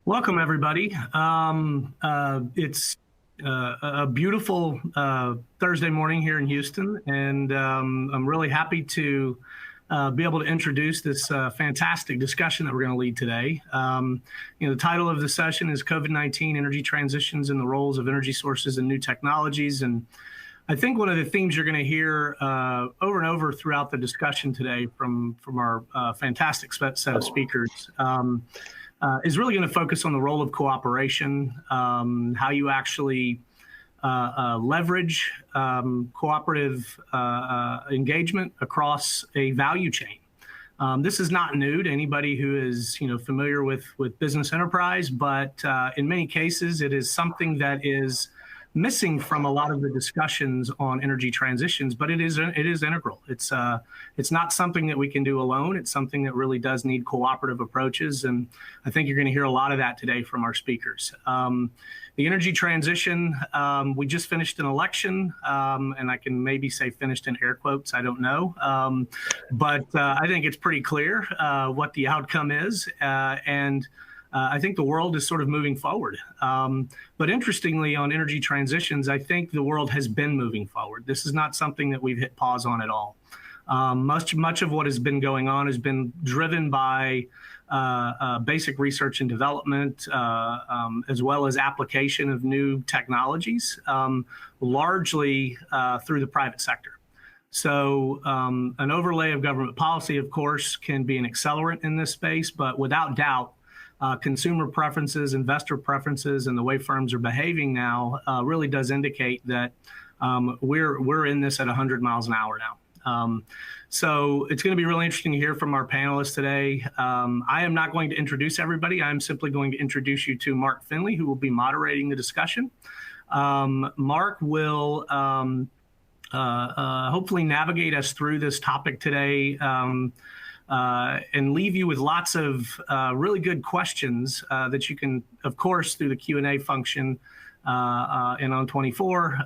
Welcome, everybody. It's a beautiful Thursday morning here in Houston, and I'm really happy to be able to introduce this fantastic discussion that we're going to lead today. The title of the session is COVID-19 Energy Transitions and the Roles of Energy Sources and New Technologies. And I think one of the themes you're going to hear over and over throughout the discussion today from our fantastic set of speakers is really going to focus on the role of cooperation, how you actually leverage cooperative engagement across a value chain. This is not new to anybody who is familiar with business enterprise, but in many cases it is something that is missing from a lot of the discussions on energy transitions, but it is integral. It's not something that we can do alone. It's something that really does need cooperative approaches, and I think you're going to hear a lot of that today from our speakers. The energy transition, we just finished an election, and I can maybe say finished in air quotes, I don't know. But I think it's pretty clear what the outcome is, and I think the world is sort of moving forward. But interestingly, on energy transitions, I think the world has been moving forward. This is not something that we've hit pause on at all. Much of what has been going on has been driven by basic research and development, as well as application of new technologies, largely through the private sector. So an overlay of government policy, of course, can be an accelerant in this space, but without doubt, consumer preferences, investor preferences, and the way firms are behaving now really does indicate that we're in this at 100 miles an hour now. So it's going to be really interesting to hear from our panelists today. I am not going to introduce everybody. I'm simply going to introduce you to Mark Finley, who will be moderating the discussion. Mark will hopefully navigate us through this topic today and leave you with lots of really good questions that you can, of course, through the Q&A function and on 24,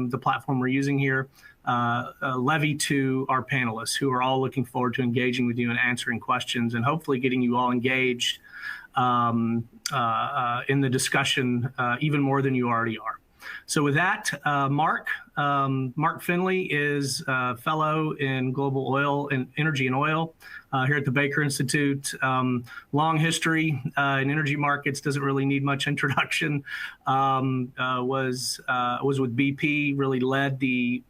the platform we're using here, levy to our panelists who are all looking forward to engaging with you and answering questions and hopefully getting you all engaged in the discussion even more than you already are. So with that, Mark Finley is a fellow in global oil and energy and oil here at the Baker Institute. Long history in energy markets, doesn't really need much introduction. Was with BP, really led the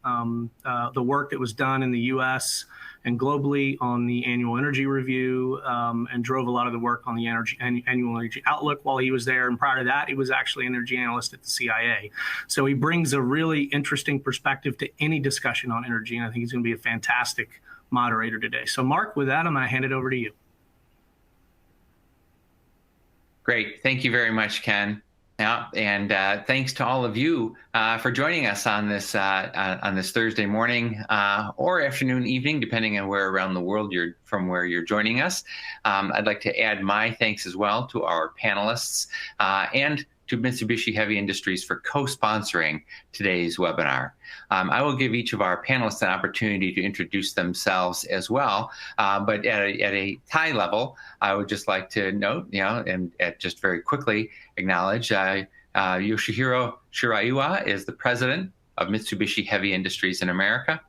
work that was done in the U.S. and globally on the annual energy review, and drove a lot of the work on the annual energy outlook while he was there. And prior to that, he was actually an energy analyst at the CIA. So he brings a really interesting perspective to any discussion on energy, and I think he's going to be a fantastic moderator today. So Mark, with that, I'm going to hand it over to you. Great. Thank you very much, Ken. Yeah, and thanks to all of you for joining us on this Thursday morning or afternoon, evening, depending on where around the world where you're joining us. I'd like to add my thanks as well to our panelists and to Mitsubishi Heavy Industries for co-sponsoring today's webinar. I will give each of our panelists an opportunity to introduce themselves as well, but at a high level, I would just like to note, and just very quickly acknowledge Yoshihiro Shiraiwa is the president of Mitsubishi Heavy Industries in America.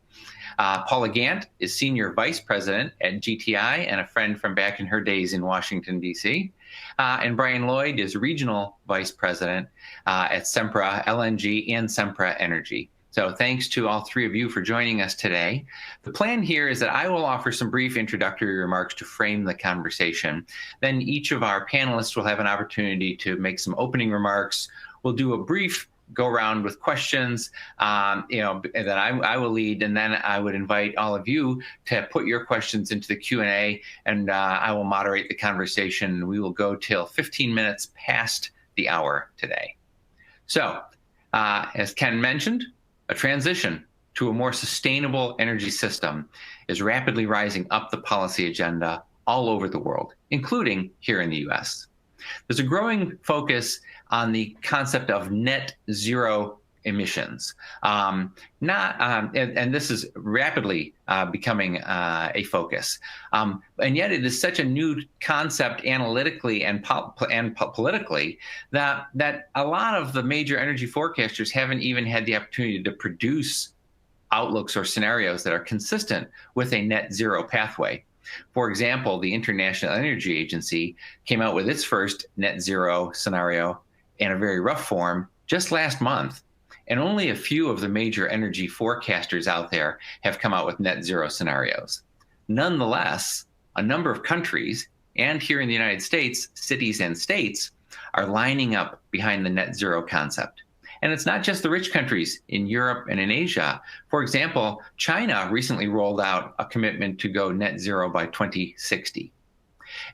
Paula Gant is Senior Vice President at GTI and a friend from back in her days in Washington, D.C. And Brian Lloyd is Regional Vice President at Sempra LNG and Sempra Energy. So thanks to all three of you for joining us today. The plan here is that I will offer some brief introductory remarks to frame the conversation. Then each of our panelists will have an opportunity to make some opening remarks. We'll do a brief go around with questions, that I will lead, and then I would invite all of you to put your questions into the Q&A, and I will moderate the conversation. We will go till 15 minutes past the hour today. So, as Ken mentioned, a transition to a more sustainable energy system is rapidly rising up the policy agenda all over the world, including here in the US. There's a growing focus on the concept of net zero emissions. And this is rapidly becoming a focus. And yet it is such a new concept analytically and politically that a lot of the major energy forecasters haven't even had the opportunity to produce outlooks or scenarios that are consistent with a net zero pathway. For example, the International Energy Agency came out with its first net zero scenario in a very rough form just last month. And only a few of the major energy forecasters out there have come out with net zero scenarios. Nonetheless, a number of countries, and here in the United States, cities and states, are lining up behind the net zero concept. And it's not just the rich countries in Europe and in Asia. For example, China recently rolled out a commitment to go net zero by 2060.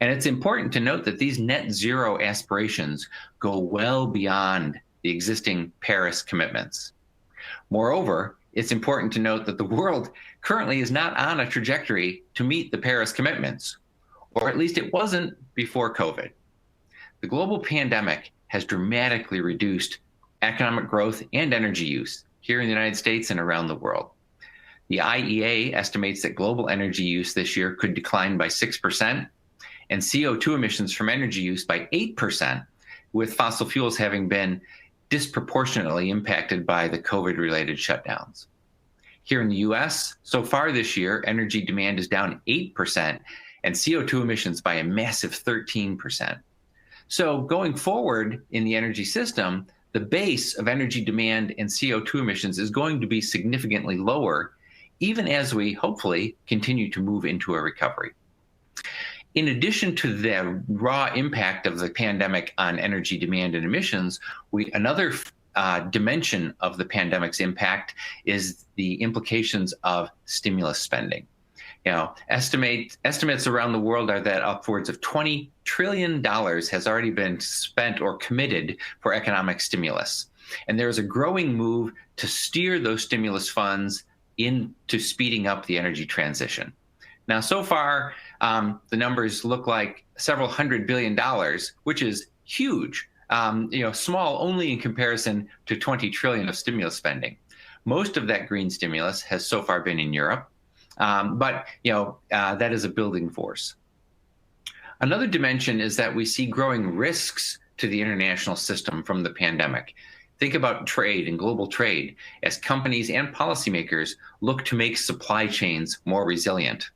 And it's important to note that these net zero aspirations go well beyond the existing Paris commitments. Moreover, it's important to note that the world currently is not on a trajectory to meet the Paris commitments, or at least it wasn't before COVID. The global pandemic has dramatically reduced economic growth and energy use here in the United States and around the world. The IEA estimates that global energy use this year could decline by 6%, and CO2 emissions from energy use by 8%, with fossil fuels having been disproportionately impacted by the COVID-related shutdowns. Here in the US, so far this year, energy demand is down 8% and CO2 emissions by a massive 13%. So going forward in the energy system, the base of energy demand and CO2 emissions is going to be significantly lower, even as we hopefully continue to move into a recovery. In addition to the raw impact of the pandemic on energy demand and emissions, another dimension of the pandemic's impact is the implications of stimulus spending. Estimates around the world are that upwards of $20 trillion has already been spent or committed for economic stimulus. And there's a growing move to steer those stimulus funds into speeding up the energy transition. Now, so far, the numbers look like several $100 billion, which is huge, small only in comparison to 20 trillion of stimulus spending. Most of that green stimulus has so far been in Europe. But that is a building force. Another dimension is that we see growing risks to the international system from the pandemic. Think about trade and global trade as companies and policymakers look to make supply chains more resilient.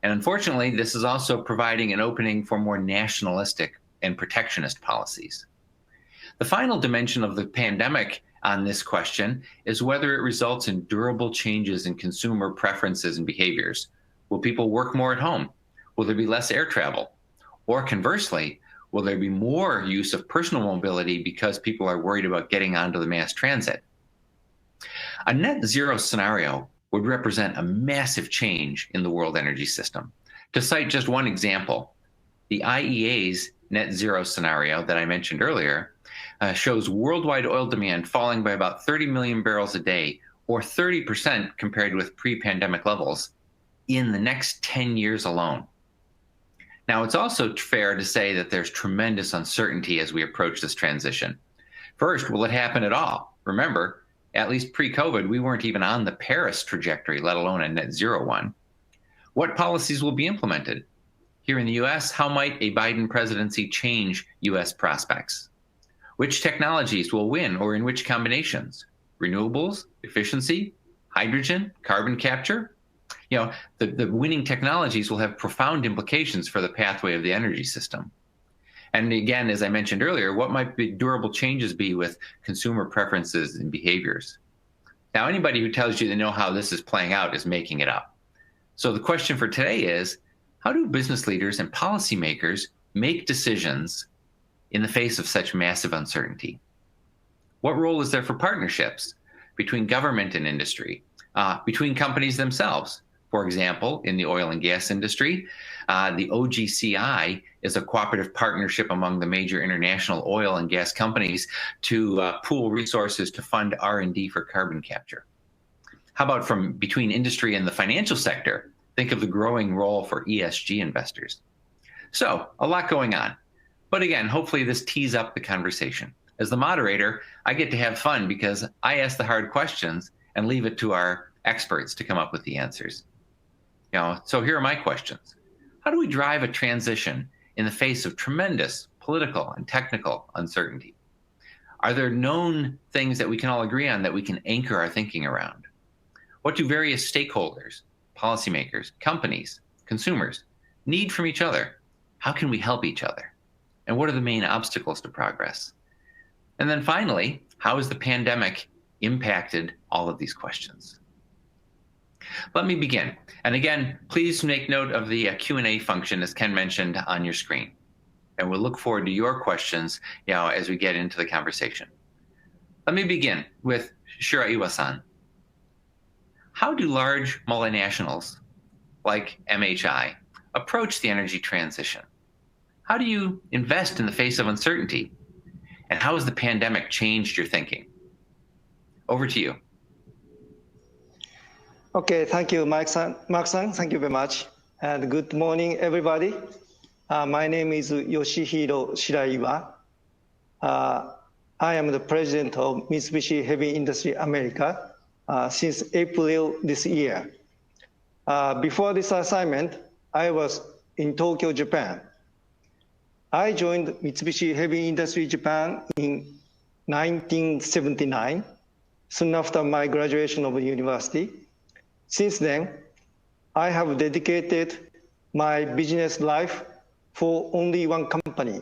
And unfortunately, this is also providing an opening for more nationalistic and protectionist policies. The final dimension of the pandemic on this question is whether it results in durable changes in consumer preferences and behaviors. Will people work more at home? Will there be less air travel? Or conversely, will there be more use of personal mobility because people are worried about getting onto the mass transit? A net zero scenario would represent a massive change in the world energy system. To cite just one example, the IEA's net zero scenario that I mentioned earlier shows worldwide oil demand falling by about 30 million barrels a day, or 30% compared with pre-pandemic levels, in the next 10 years alone. Now, it's also fair to say that there's tremendous uncertainty as we approach this transition. First, will it happen at all? Remember, at least pre-COVID, we weren't even on the Paris trajectory, let alone a net zero one. What policies will be implemented? Here in the US, how might a Biden presidency change US prospects? Which technologies will win, or in which combinations? Renewables, efficiency, hydrogen, carbon capture? The winning technologies will have profound implications for the pathway of the energy system. And again, as I mentioned earlier, what might be durable changes be with consumer preferences and behaviors? Now, anybody who tells you they know how this is playing out is making it up. So the question for today is, how do business leaders and policymakers make decisions in the face of such massive uncertainty? What role is there for partnerships between government and industry, between companies themselves? For example, in the oil and gas industry, the OGCI is a cooperative partnership among the major international oil and gas companies to pool resources to fund R&D for carbon capture. How about from between industry and the financial sector? Think of the growing role for ESG investors. So a lot going on. But again, hopefully this tees up the conversation. As the moderator, I get to have fun because I ask the hard questions and leave it to our experts to come up with the answers. So here are my questions. How do we drive a transition in the face of tremendous political and technical uncertainty? Are there known things that we can all agree on that we can anchor our thinking around? What do various stakeholders, policymakers, companies, consumers need from each other? How can we help each other? And what are the main obstacles to progress? And then finally, how has the pandemic impacted all of these questions? Let me begin. And again, please make note of the Q&A function, as Ken mentioned, on your screen. And we'll look forward to your questions as we get into the conversation. Let me begin with Shiraiwa-san. How do large multinationals like MHI approach the energy transition? How do you invest in the face of uncertainty? And how has the pandemic changed your thinking? Over to you. Okay, thank you, Mark-san. Thank you very much. And good morning, everybody. My name is Yoshihiro Shiraiwa. I am the president of Mitsubishi Heavy Industry America since April this year. Before this assignment, I was in Tokyo, Japan. I joined Mitsubishi Heavy Industry Japan in 1979, soon after my graduation of university. Since then, I have dedicated my business life for only one company,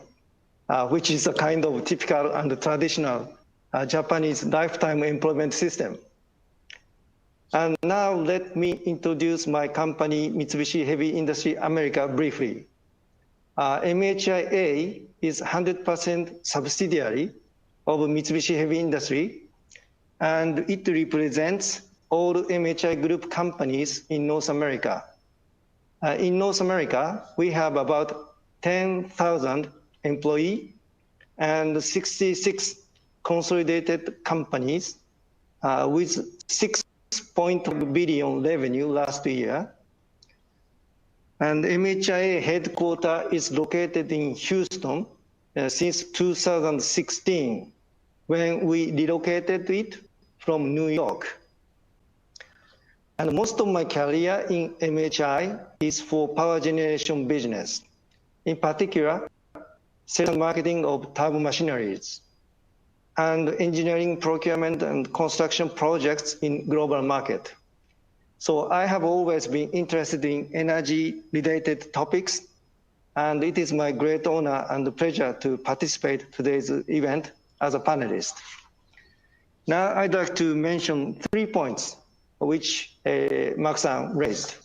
which is a kind of typical and traditional Japanese lifetime employment system. And now let me introduce my company, Mitsubishi Heavy Industry America, briefly. MHIA is 100% subsidiary of Mitsubishi Heavy Industry, and it represents all MHI group companies in North America. In North America, we have about 10,000 employees and 66 consolidated companies with $6.2 billion revenue last year. And MHIA headquarters is located in Houston since 2016, when we relocated it from New York. And most of my career in MHI is for power generation business, in particular, sales and marketing of turbo machineries, and engineering, procurement, and construction projects in global market. So I have always been interested in energy-related topics, and it is my great honor and pleasure to participate in today's event as a panelist. Now I'd like to mention 3 points which Mark-san raised.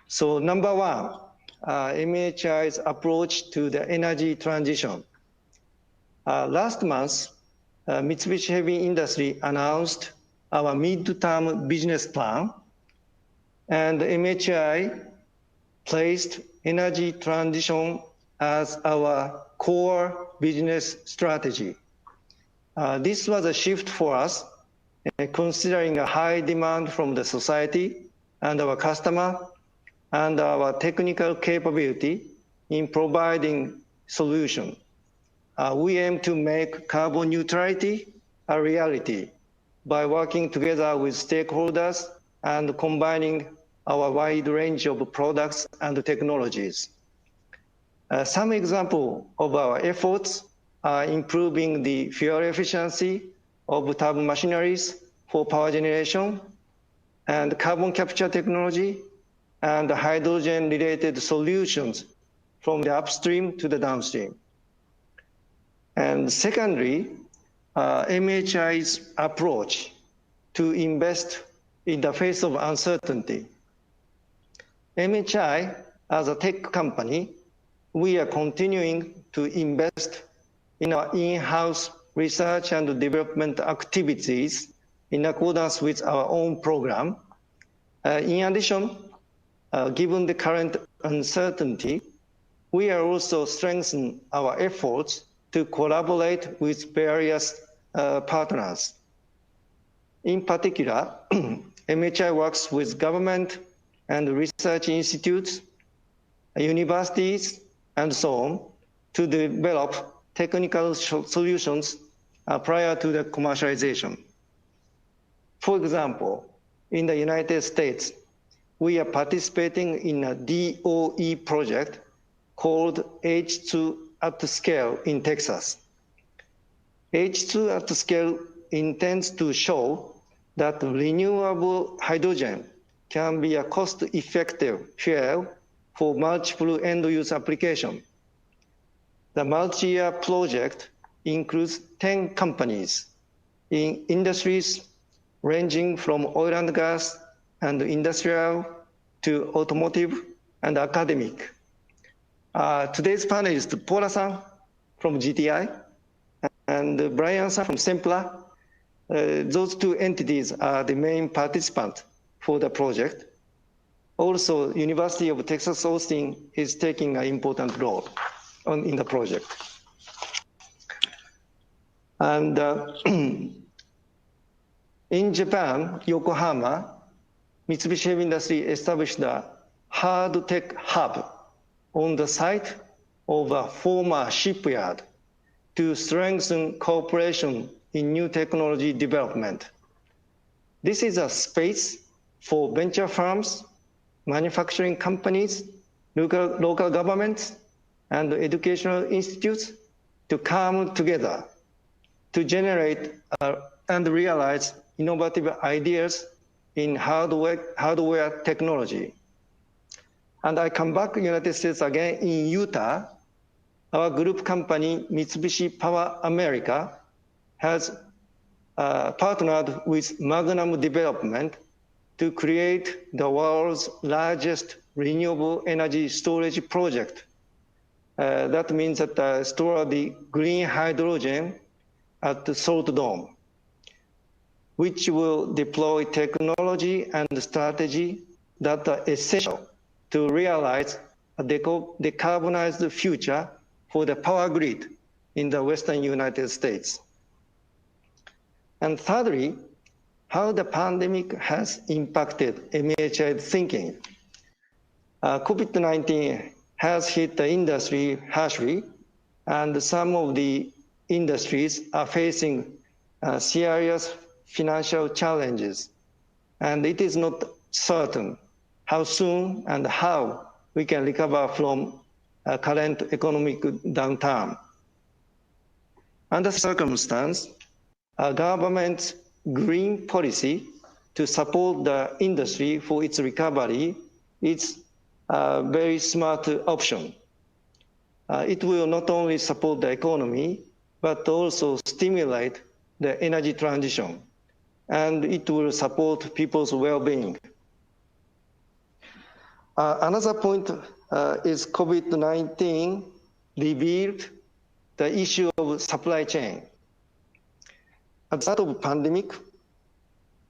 So number one, MHI's approach to the energy transition. Last month, Mitsubishi Heavy Industry announced our mid-term business plan, and MHI placed energy transition as our core business strategy. This was a shift for us, considering a high demand from the society and our customer and our technical capability in providing solution. We aim to make carbon neutrality a reality by working together with stakeholders and combining our wide range of products and technologies. Some example of our efforts are improving the fuel efficiency of turbo machineries for power generation, and carbon capture technology, and hydrogen-related solutions from the upstream to the downstream. And secondly, MHI's approach to invest in the face of uncertainty. MHI, as a tech company, we are continuing to invest in our in-house research and development activities in accordance with our own program. In addition, given the current uncertainty, we are also strengthening our efforts to collaborate with various partners. In particular, MHI works with government and research institutes, universities, and so on, to develop technical solutions prior to the commercialization. For example, in the United States, we are participating in a DOE project called H2 at Scale in Texas. H2 at Scale intends to show that renewable hydrogen can be a cost-effective fuel for multiple end-use applications. The multi-year project includes 10 companies in industries ranging from oil and gas and industrial to automotive and academic. Today's panelist, Paula-san from GTI and Brian-san from Sempla. Those two entities are the main participants for the project. Also, University of Texas Austin is taking an important role in the project. And in Japan, Yokohama, Mitsubishi Heavy Industries established a hard tech hub on the site of a former shipyard to strengthen cooperation in new technology development. This is a space for venture firms, manufacturing companies, local governments, and educational institutes to come together to generate and realize innovative ideas in hardware technology. And I come back to the United States again in Utah. Our group company, Mitsubishi Power America, has partnered with Magnum Development to create the world's largest renewable energy storage project. That means that store the green hydrogen at the Salt Dome, which will deploy technology and strategy that are essential to realize a decarbonized future for the power grid in the Western United States. And thirdly, how the pandemic has impacted MHI thinking. COVID-19 has hit the industry harshly, and some of the industries are facing serious financial challenges. And it is not certain how soon and how we can recover from current economic downturn. Under circumstance, government's green policy to support the industry for its recovery is a very smart option. It will not only support the economy, but also stimulate the energy transition, and it will support people's well-being. Another point is COVID-19 revealed the issue of supply chain. At the start of the pandemic,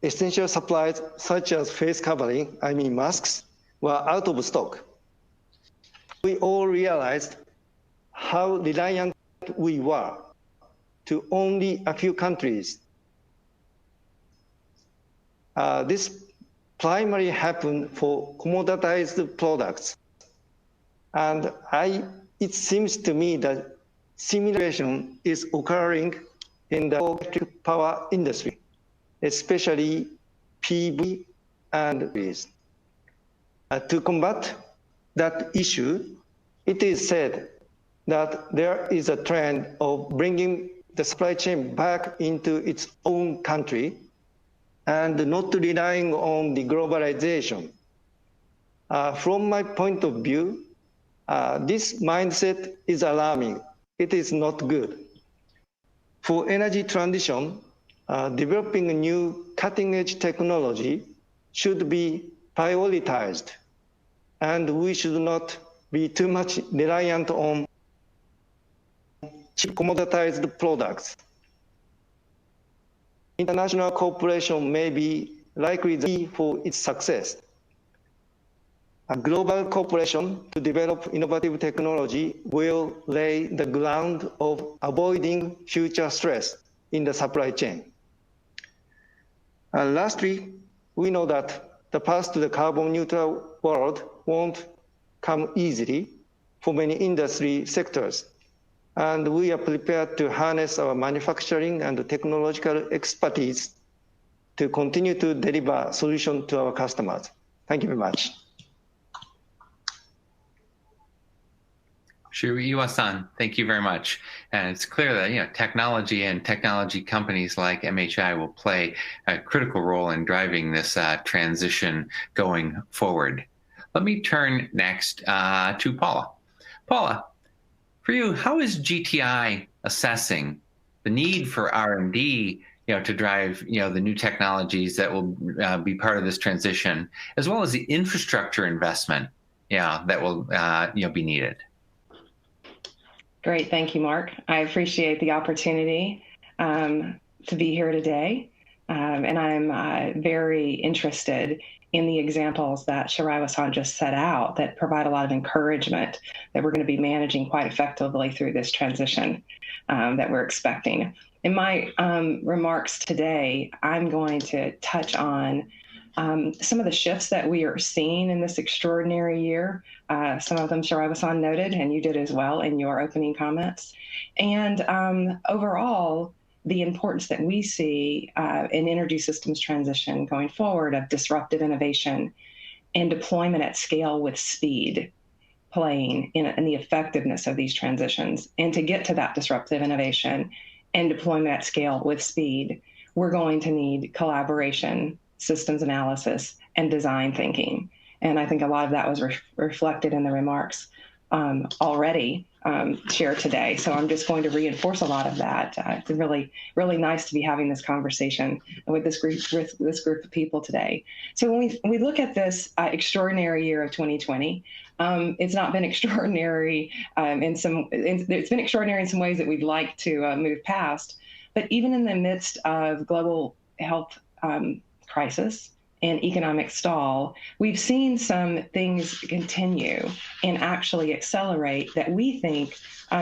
essential supplies such as face covering, masks, were out of stock. We all realized how reliant we were to only a few countries. This primarily happened for commoditized products. And it seems to me that simulation is occurring in the electric power industry, especially PV and batteries. To combat that issue, it is said that there is a trend of bringing the supply chain back into its own country and not relying on the globalization. From my point of view, this mindset is alarming. It is not good. For energy transition, developing a new cutting-edge technology should be prioritized, and we should not be too much reliant on cheap commoditized products. International cooperation may be likely the key for its success. A global cooperation to develop innovative technology will lay the ground of avoiding future stress in the supply chain. And lastly, we know that the path to the carbon neutral world won't come easily for many industry sectors. and we are prepared to harness our manufacturing and technological expertise to continue to deliver solutions to our customers. Thank you very much. Shiraiwa-san, thank you very much. And it's clear that technology and technology companies like MHI will play a critical role in driving this transition going forward. Let me turn next to Paula. Paula, for you, how is GTI assessing the need for R&D to drive the new technologies that will be part of this transition, as well as the infrastructure investment that will be needed? Great, thank you, Mark. I appreciate the opportunity to be here today, and I'm very interested in the examples that Shiraiwa-san just set out that provide a lot of encouragement that we're going to be managing quite effectively through this transition that we're expecting. In my remarks today, I'm going to touch on some of the shifts that we are seeing in this extraordinary year. Some of them Shiraiwa-san noted, and you did as well in your opening comments. And overall, the importance that we see in energy systems transition going forward of disruptive innovation and deployment at scale with speed playing in the effectiveness of these transitions. And to get to that disruptive innovation and deployment at scale with speed, we're going to need collaboration, systems analysis, and design thinking. And I think a lot of that was reflected in the remarks already shared today. So I'm just going to reinforce a lot of that. It's really, really nice to be having this conversation with this group of people today. So when we look at this extraordinary year of 2020, it's not been extraordinary it's been extraordinary in some ways that we'd like to move past. But even in the midst of global health crisis and economic stall, we've seen some things continue and actually accelerate that we think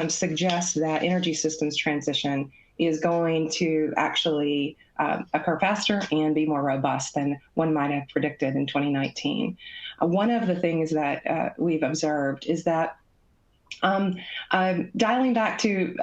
suggest that energy systems transition is going to actually occur faster and be more robust than one might have predicted in 2019. One of the things that we've observed is that dialing back to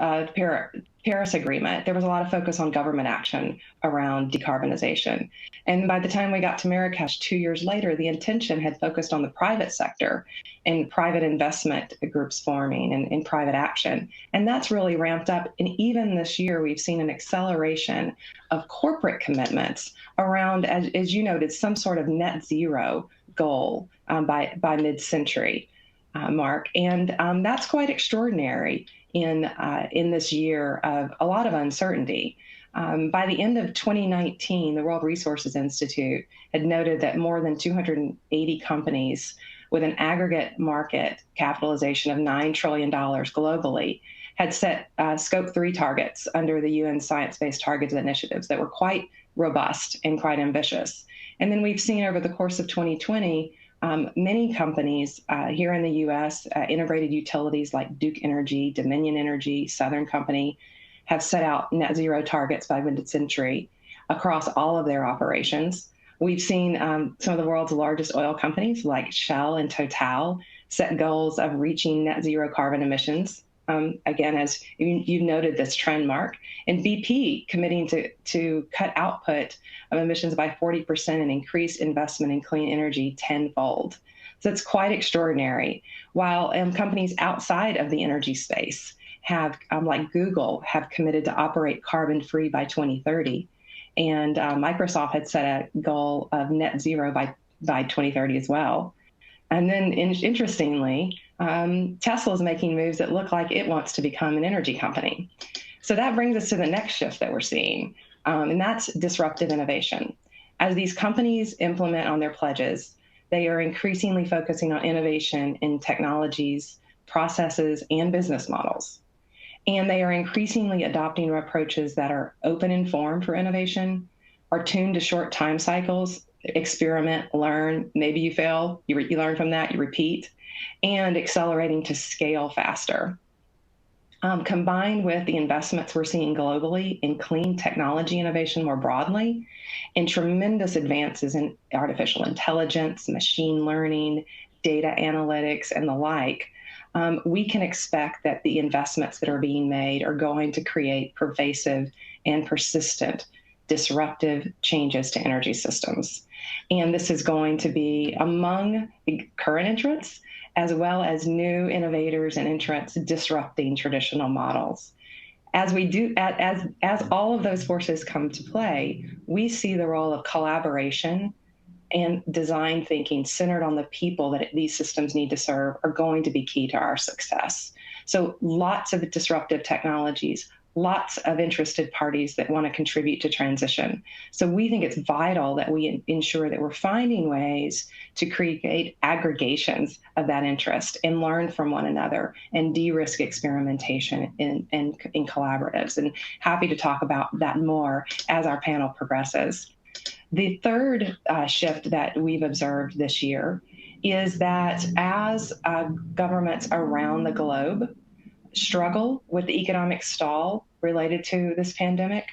Paris Agreement, there was a lot of focus on government action around decarbonization. And by the time we got to Marrakesh 2 years later, the intention had focused on the private sector and private investment groups forming and private action. And that's really ramped up. And even this year, we've seen an acceleration of corporate commitments around, as you noted, some sort of net zero goal by mid-century. Mark, and that's quite extraordinary in this year of a lot of uncertainty. By the end of 2019, the World Resources Institute had noted that more than 280 companies with an aggregate market capitalization of $9 trillion globally had set Scope 3 targets under the UN Science-Based Targets initiatives that were quite robust and quite ambitious. And then we've seen over the course of 2020, many companies here in the U.S., integrated utilities like Duke Energy, Dominion Energy, Southern Company, have set out net zero targets by mid-century across all of their operations. We've seen some of the world's largest oil companies like Shell and Total set goals of reaching net zero carbon emissions. Again, as you noted this trend, Mark, and BP committing to cut output of emissions by 40% and increase investment in clean energy tenfold. So it's quite extraordinary. While companies outside of the energy space have, like Google, have committed to operate carbon-free by 2030. And Microsoft had set a goal of net zero by 2030 as well. And then interestingly, Tesla is making moves that look like it wants to become an energy company. So that brings us to the next shift that we're seeing, and that's disruptive innovation. As these companies implement on their pledges, they are increasingly focusing on innovation in technologies, processes, and business models. And they are increasingly adopting approaches that are open in form for innovation, are tuned to short time cycles, experiment, learn, maybe you fail, you learn from that, you repeat, and accelerating to scale faster. Combined with the investments we're seeing globally in clean technology innovation more broadly, and tremendous advances in artificial intelligence, machine learning, data analytics, and the like, we can expect that the investments that are being made are going to create pervasive and persistent disruptive changes to energy systems. And this is going to be among the current entrants, as well as new innovators and entrants disrupting traditional models. As all of those forces come to play, we see the role of collaboration and design thinking centered on the people that these systems need to serve are going to be key to our success. So lots of disruptive technologies, lots of interested parties that want to contribute to transition. So we think it's vital that we ensure that we're finding ways to create aggregations of that interest and learn from one another and de-risk experimentation in collaboratives. And happy to talk about that more as our panel progresses. The third shift that we've observed this year is that as governments around the globe struggle with the economic stall related to this pandemic,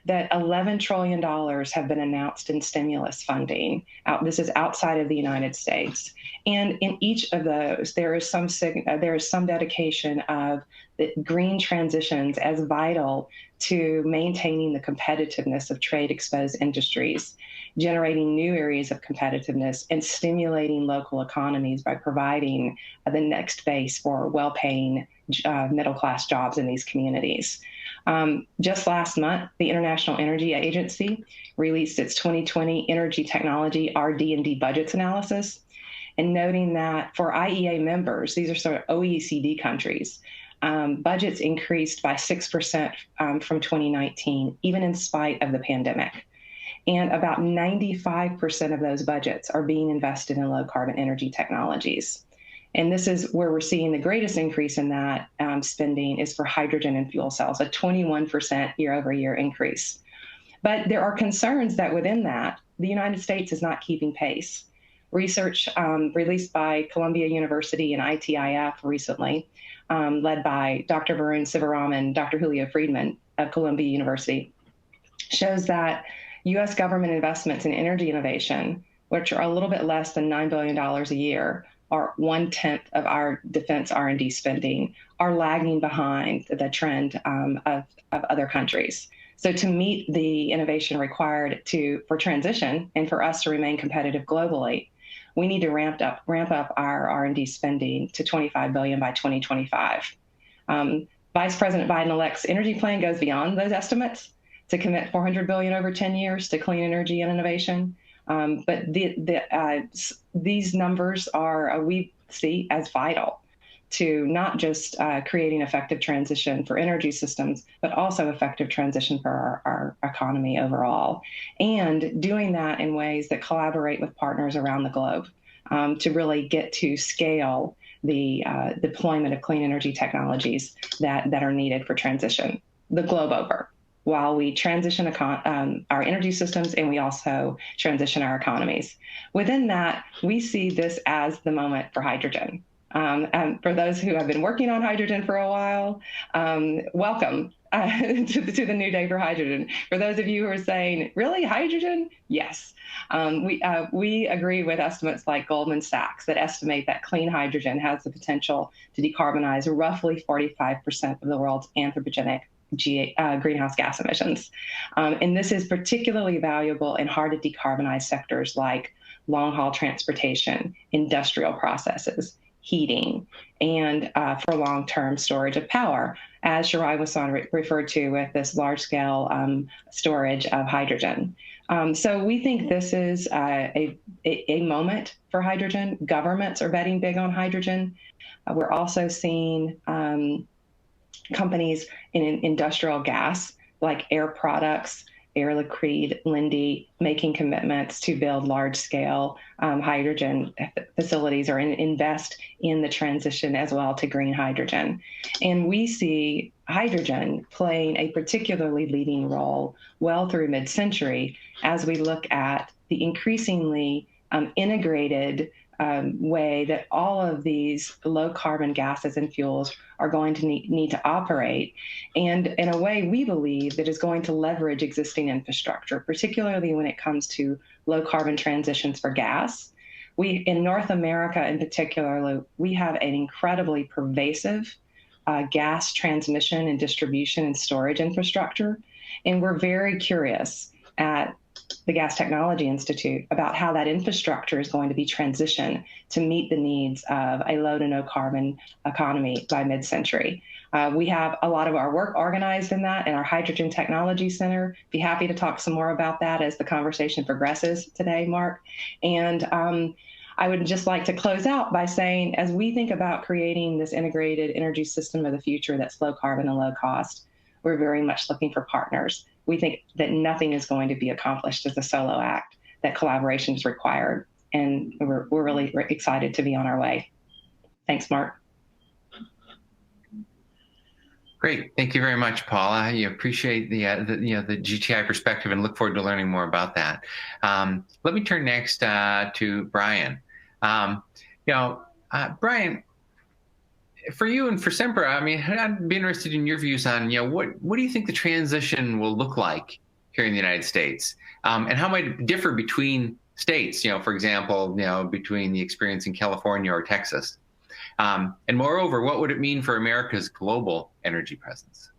that $11 trillion have been announced in stimulus funding. This is outside of the United States. And in each of those, there is some dedication of the green transitions as vital to maintaining the competitiveness of trade-exposed industries, generating new areas of competitiveness, and stimulating local economies by providing the next base for well-paying middle-class jobs in these communities. Just last month, the International Energy Agency released its 2020 Energy Technology RD&D budgets analysis, and noting that for IEA members, these are sort of OECD countries, budgets increased by 6% from 2019, even in spite of the pandemic. And about 95% of those budgets are being invested in low carbon energy technologies. And this is where we're seeing the greatest increase in that spending is for hydrogen and fuel cells, a 21% year-over-year increase. But there are concerns that within that, the United States is not keeping pace. Research released by Columbia University and ITIF recently, led by Dr. Varun Sivaraman and Dr. Julio Friedman of Columbia University, shows that U.S. government investments in energy innovation, which are a little bit less than $9 billion a year, or 1/10 of our defense R&D spending, are lagging behind the trend of other countries. So to meet the innovation required for transition and for us to remain competitive globally, we need to ramp up our R&D spending to $25 billion by 2025. Vice President Biden-elect's energy plan goes beyond those estimates to commit $400 billion over 10 years to clean energy and innovation. But these numbers are, we see as vital to not just creating effective transition for energy systems, but also effective transition for our economy overall. And doing that in ways that collaborate with partners around the globe to really get to scale the deployment of clean energy technologies that are needed for transition the globe over, while we transition our energy systems and we also transition our economies. Within that, we see this as the moment for hydrogen. And for those who have been working on hydrogen for a while, welcome to the new day for hydrogen. For those of you who are saying, really, hydrogen? Yes. We agree with estimates like Goldman Sachs that estimate that clean hydrogen has the potential to decarbonize roughly 45% of the world's anthropogenic greenhouse gas emissions. And this is particularly valuable in hard to decarbonize sectors like long-haul transportation, industrial processes, heating, and for long-term storage of power, as Shirai Wasson referred to with this large-scale storage of hydrogen. So we think this is a moment for hydrogen. Governments are betting big on hydrogen. We're also seeing companies in industrial gas like Air Products, Air Liquide, Linde, making commitments to build large-scale hydrogen facilities or invest in the transition as well to green hydrogen. And we see hydrogen playing a particularly leading role well through mid-century as we look at the increasingly integrated way that all of these low carbon gases and fuels are going to need to operate, and in a way we believe that is going to leverage existing infrastructure, particularly when it comes to low carbon transitions for gas, in North America in particular, we have an incredibly pervasive gas transmission and distribution and storage infrastructure. And we're very curious at the Gas Technology Institute about how that infrastructure is going to be transitioned to meet the needs of a low to no carbon economy by mid-century. We have a lot of our work organized in that in our Hydrogen Technology Center. Be happy to talk some more about that as the conversation progresses today, Mark. And I would just like to close out by saying, as we think about creating this integrated energy system of the future that's low carbon and low cost, we're very much looking for partners. We think that nothing is going to be accomplished as a solo act, that collaboration is required. And we're really excited to be on our way. Thanks, Mark. Great. Thank you very much, Paula. I appreciate the GTI perspective and look forward to learning more about that. Let me turn next to Brian. Brian, for you and for Sempra, I mean, I'd be interested in your views on, what do you think the transition will look like here in the United States? And how might it differ between states, for example, between the experience in California or Texas? And moreover, what would it mean for America's global energy presence?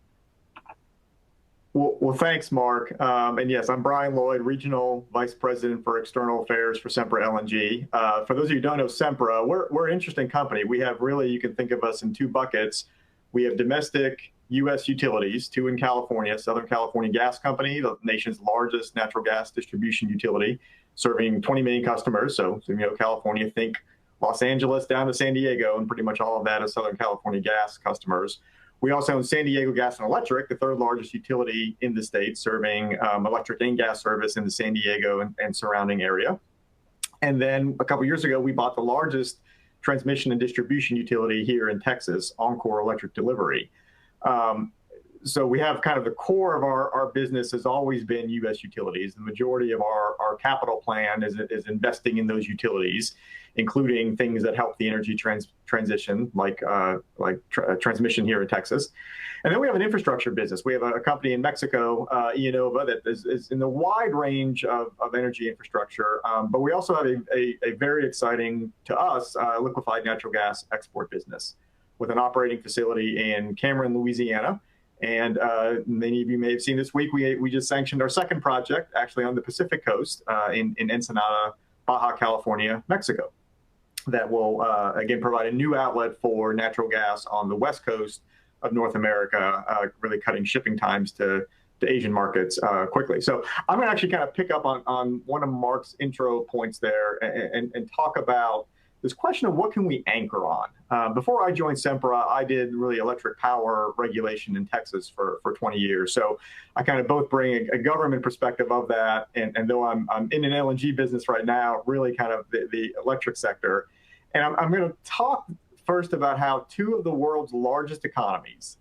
Well, thanks, Mark. And yes, I'm Brian Lloyd, Regional Vice President for External Affairs for Sempra LNG. For those of you who don't know Sempra, we're an interesting company. We have really, you can think of us in two buckets. We have domestic U.S. utilities, two in California, Southern California Gas Company, the nation's largest natural gas distribution utility, serving 20 million customers. So California, think Los Angeles down to San Diego, and pretty much all of that is Southern California Gas customers. We also own San Diego Gas and Electric, the third largest utility in the state, serving electric and gas service in the San Diego and surrounding area. And then a couple years ago, we bought the largest transmission and distribution utility here in Texas, Encore Electric Delivery. So we have kind of the core of our business has always been U.S. utilities. The majority of our capital plan is investing in those utilities, including things that help the energy transition, like transmission here in Texas. And then we have an infrastructure business. We have a company in Mexico, Iannova, that is in the wide range of energy infrastructure. But we also have a very exciting, to us, liquefied natural gas export business with an operating facility in Cameron, Louisiana. And many of you may have seen this week, we just sanctioned our second project, actually on the Pacific coast in Ensenada, Baja California, Mexico, that will, again, provide a new outlet for natural gas on the west coast of North America, really cutting shipping times to Asian markets quickly. So I'm going to actually kind of pick up on one of Mark's intro points there and talk about this question of what can we anchor on. Before I joined Sempra, I did really electric power regulation in Texas for 20 years. So I kind of both bring a government perspective of that, and though I'm in an LNG business right now, really kind of the electric sector. And I'm going to talk first about how two of the world's largest economies,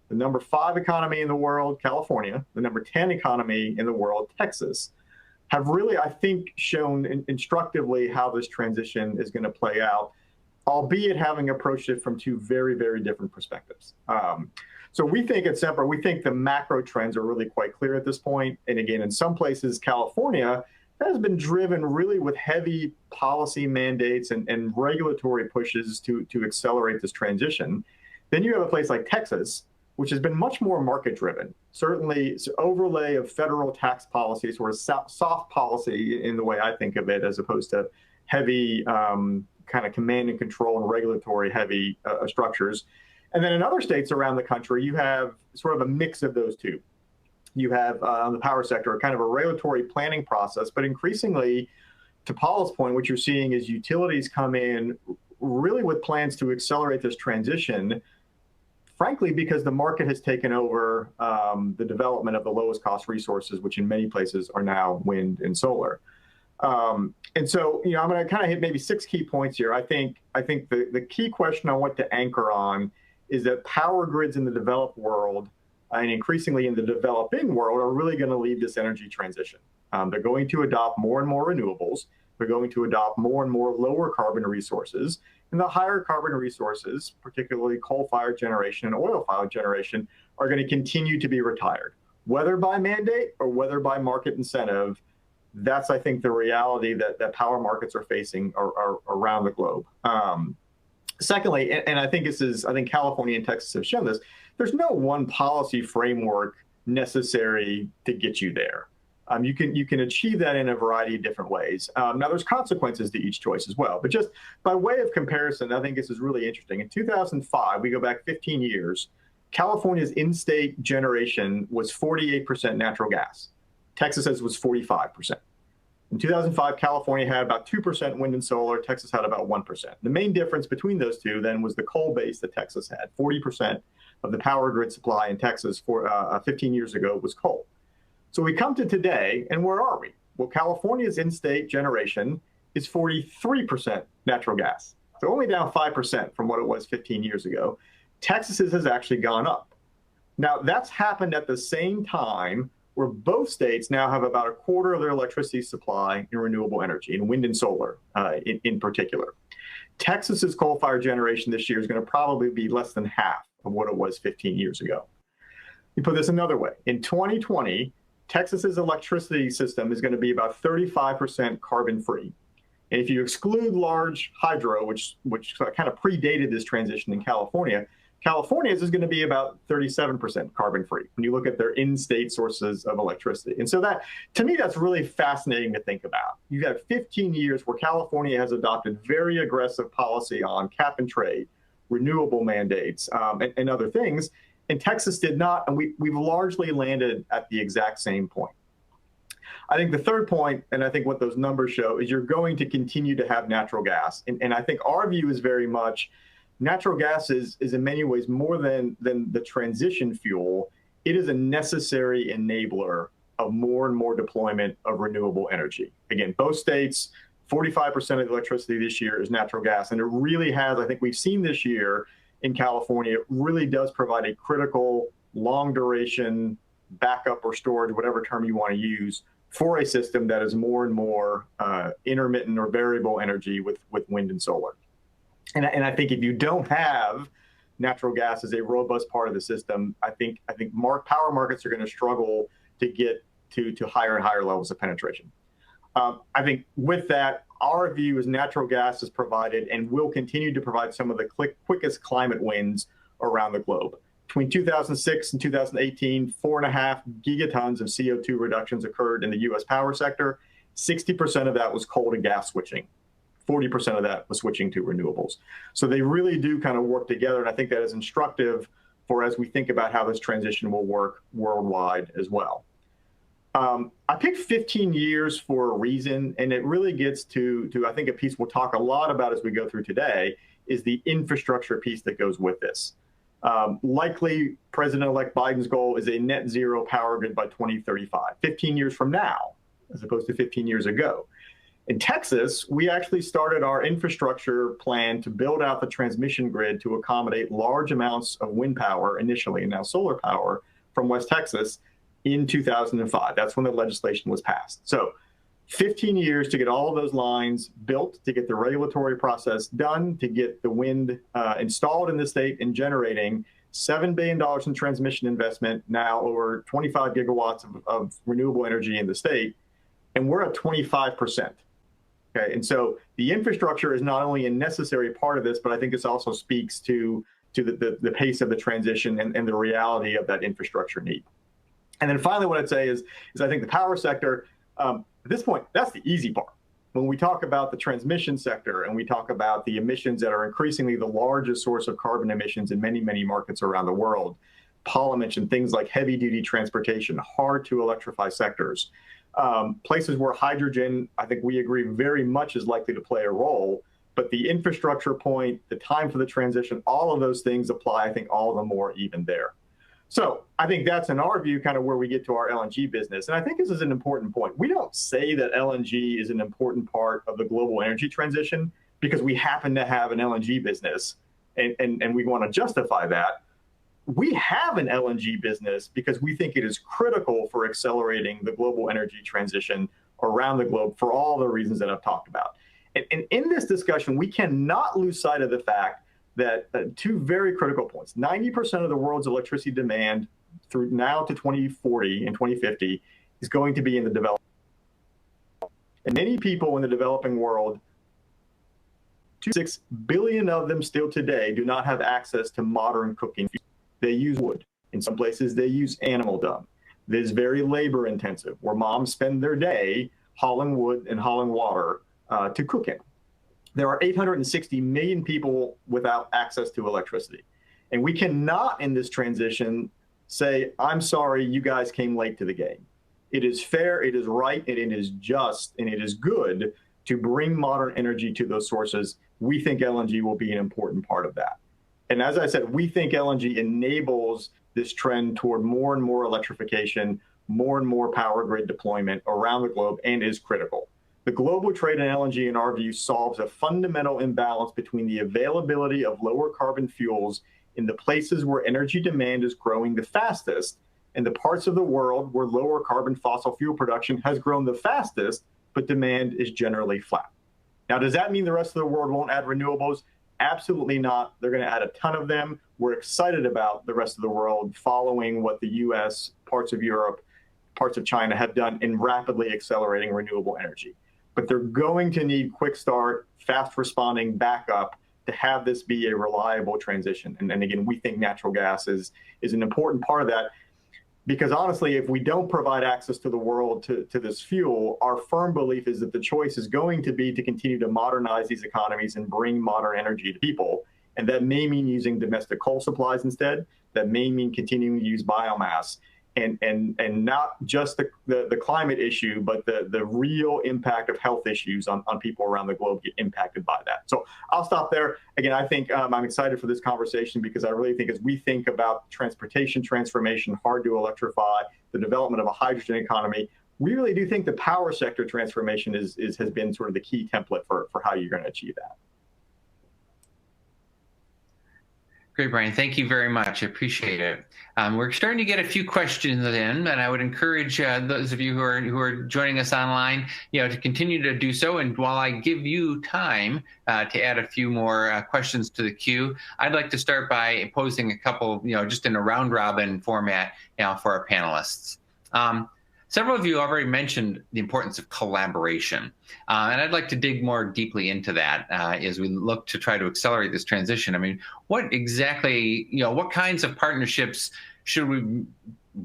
the number 5 economy in the world, California, the number 10 economy in the world, Texas, have really, I think, shown instructively how this transition is going to play out, albeit having approached it from two very, very different perspectives. So we think at Sempra, we think the macro trends are really quite clear at this point. And again, in some places, California has been driven really with heavy policy mandates and regulatory pushes to accelerate this transition. Then you have a place like Texas, which has been much more market-driven. Certainly, it's an overlay of federal tax policy, sort of soft policy in the way I think of it, as opposed to heavy kind of command and control and regulatory-heavy structures. And then in other states around the country, you have sort of a mix of those two. You have, on the power sector, kind of a regulatory planning process, but increasingly, to Paula's point, what you're seeing is utilities come in really with plans to accelerate this transition, frankly, because the market has taken over the development of the lowest cost resources, which in many places are now wind and solar. And so, I'm going to kind of hit maybe 6 key points here. I think the key question on what to anchor on is that power grids in the developed world and increasingly in the developing world are really going to lead this energy transition. They're going to adopt more and more renewables. They're going to adopt more and more lower carbon resources. And the higher carbon resources, particularly coal-fired generation and oil-fired generation, are going to continue to be retired. Whether by mandate or whether by market incentive, That's, I think, the reality that power markets are facing around the globe. Secondly, and I think I think California and Texas have shown this, there's no one policy framework necessary to get you there. You can achieve that in a variety of different ways. Now, there's consequences to each choice as well. But just by way of comparison, I think this is really interesting. In 2005, we go back 15 years, California's in-state generation was 48% natural gas. Texas's was 45%. In 2005, California had about 2% wind and solar. Texas had about 1%. The main difference between those two then was the coal base that Texas had. 40% of the power grid supply in Texas for 15 years ago was coal. So we come to today, and where are we? Well, California's in-state generation is 43% natural gas. So only down 5% from what it was 15 years ago. Texas's has actually gone up. Now, that's happened at the same time where both states now have about a quarter of their electricity supply in renewable energy, in wind and solar in particular. Texas's coal-fired generation this year is going to probably be less than half of what it was 15 years ago. You put this another way. In 2020, Texas's electricity system is going to be about 35% carbon-free. And if you exclude large hydro, which kind of predated this transition in California, California's is going to be about 37% carbon-free when you look at their in-state sources of electricity. And so that, to me, that's really fascinating to think about. You've got 15 years where California has adopted very aggressive policy on cap and trade, renewable mandates, and other things, and Texas did not, and we've largely landed at the exact same point. I think the third point, and I think what those numbers show, is you're going to continue to have natural gas. And I think our view is very much natural gas is in many ways more than the transition fuel. It is a necessary enabler of more and more deployment of renewable energy. Again, both states, 45% of the electricity this year is natural gas. And it really has, I think we've seen this year in California, it really does provide a critical long duration backup or storage, whatever term you want to use, for a system that is more and more intermittent or variable energy with wind and solar. And I think if you don't have natural gas as a robust part of the system, I think power markets are going to struggle to get to higher and higher levels of penetration. I think with that, our view is natural gas is provided and will continue to provide some of the quickest climate wins around the globe. Between 2006 and 2018, 4.5 gigatons of CO2 reductions occurred in the U.S. power sector. 60% of that was coal to gas switching. 40% of that was switching to renewables. So they really do kind of work together, and I think that is instructive for as we think about how this transition will work worldwide as well. I picked 15 years for a reason, and it really gets to I think a piece we'll talk a lot about as we go through today is the infrastructure piece that goes with this. Likely, President-elect Biden's goal is a net zero power grid by 2035, 15 years from now, as opposed to 15 years ago. In Texas, we actually started our infrastructure plan to build out the transmission grid to accommodate large amounts of wind power initially, and now solar power from West Texas in 2005. That's when the legislation was passed. So 15 years to get all of those lines built, to get the regulatory process done, to get the wind installed in the state and generating $7 billion in transmission investment, now over 25 gigawatts of renewable energy in the state, and we're at 25%. Okay, and so the infrastructure is not only a necessary part of this, but I think this also speaks to the pace of the transition and the reality of that infrastructure need. And then finally, what I'd say is I think the power sector, at this point, that's the easy part. When we talk about the transmission sector and we talk about the emissions that are increasingly the largest source of carbon emissions in many, many markets around the world, Paula mentioned things like heavy-duty transportation, hard-to-electrify sectors. Places where hydrogen, I think we agree, very much is likely to play a role, but the infrastructure point, the time for the transition, all of those things apply, I think, all the more even there. So I think that's, in our view, kind of where we get to our LNG business. And I think this is an important point. We don't say that LNG is an important part of the global energy transition because we happen to have an LNG business and we want to justify that. We have an LNG business because we think it is critical for accelerating the global energy transition around the globe for all the reasons that I've talked about. And in this discussion, we cannot lose sight of the fact that two very critical points. 90% of the world's electricity demand through now to 2040 and 2050 is going to be in the developed. And many people in the developing world, 6 billion of them still today, do not have access to modern cooking fuels. They use wood. In some places, they use animal dung. This is very labor intensive, where moms spend their day hauling wood and hauling water to cook in. There are 860 million people without access to electricity. And we cannot, in this transition, say, I'm sorry, you guys came late to the game. It is fair, it is right, and it is just, and it is good to bring modern energy to those sources. We think LNG will be an important part of that. And as I said, we think LNG enables this trend toward more and more electrification, more and more power grid deployment around the globe, and is critical. The global trade in LNG, in our view, solves a fundamental imbalance between the availability of lower carbon fuels in the places where energy demand is growing the fastest, and the parts of the world where lower carbon fossil fuel production has grown the fastest, but demand is generally flat. Now, does that mean the rest of the world won't add renewables? Absolutely not. They're going to add a ton of them. We're excited about the rest of the world following what the US, parts of Europe, parts of China have done in rapidly accelerating renewable energy. But they're going to need quick start, fast responding backup to have this be a reliable transition. And again, we think natural gas is an important part of that. Because honestly, if we don't provide access to the world to this fuel, our firm belief is that the choice is going to be to continue to modernize these economies and bring modern energy to people. And that may mean using domestic coal supplies instead. That may mean continuing to use biomass. And not just the climate issue, but the real impact of health issues on people around the globe get impacted by that. So I'll stop there. Again, I think I'm excited for this conversation because I really think as we think about transportation transformation, hard to electrify, the development of a hydrogen economy, we really do think the power sector transformation has been sort of the key template for how you're going to achieve that. Great, Brian. Thank you very much. I appreciate it. We're starting to get a few questions in, and I would encourage those of you who are joining us online, to continue to do so. And while I give you time to add a few more questions to the queue, I'd like to start by posing a couple, just in a round robin format, for our panelists. Several of you already mentioned the importance of collaboration, and I'd like to dig more deeply into that as we look to try to accelerate this transition. I mean, what exactly, what kinds of partnerships should we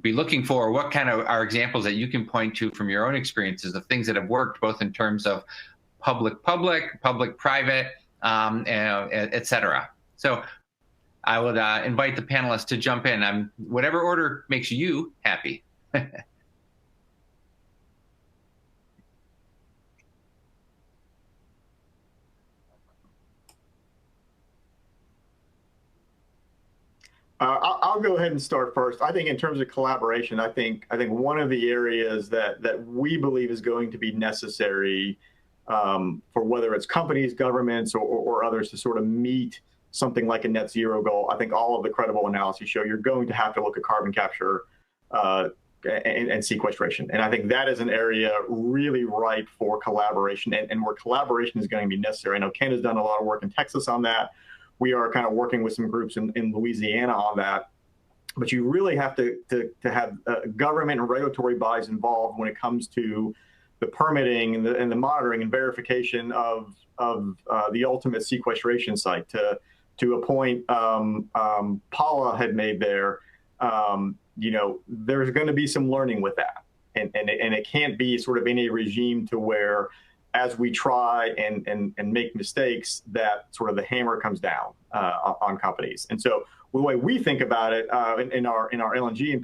be looking for? What kind of are examples that you can point to from your own experiences of things that have worked, both in terms of public-public, public-private, et cetera? So I would invite the panelists to jump in. Whatever order makes you happy. I'll go ahead and start first. I think in terms of collaboration, I think one of the areas that we believe is going to be necessary for whether it's companies, governments, or others to sort of meet something like a net zero goal. I think all of the credible analyses show you're going to have to look at carbon capture and sequestration. And I think that is an area really ripe for collaboration and where collaboration is going to be necessary. I know Ken has done a lot of work in Texas on that. We are kind of working with some groups in Louisiana on that, but you really have to have government and regulatory bodies involved when it comes to the permitting and the monitoring and verification of the ultimate sequestration site. To a point Paula had made there, there's going to be some learning with that, and it can't be sort of in a regime to where, as we try and make mistakes, that sort of the hammer comes down on companies. And so the way we think about it in our LNG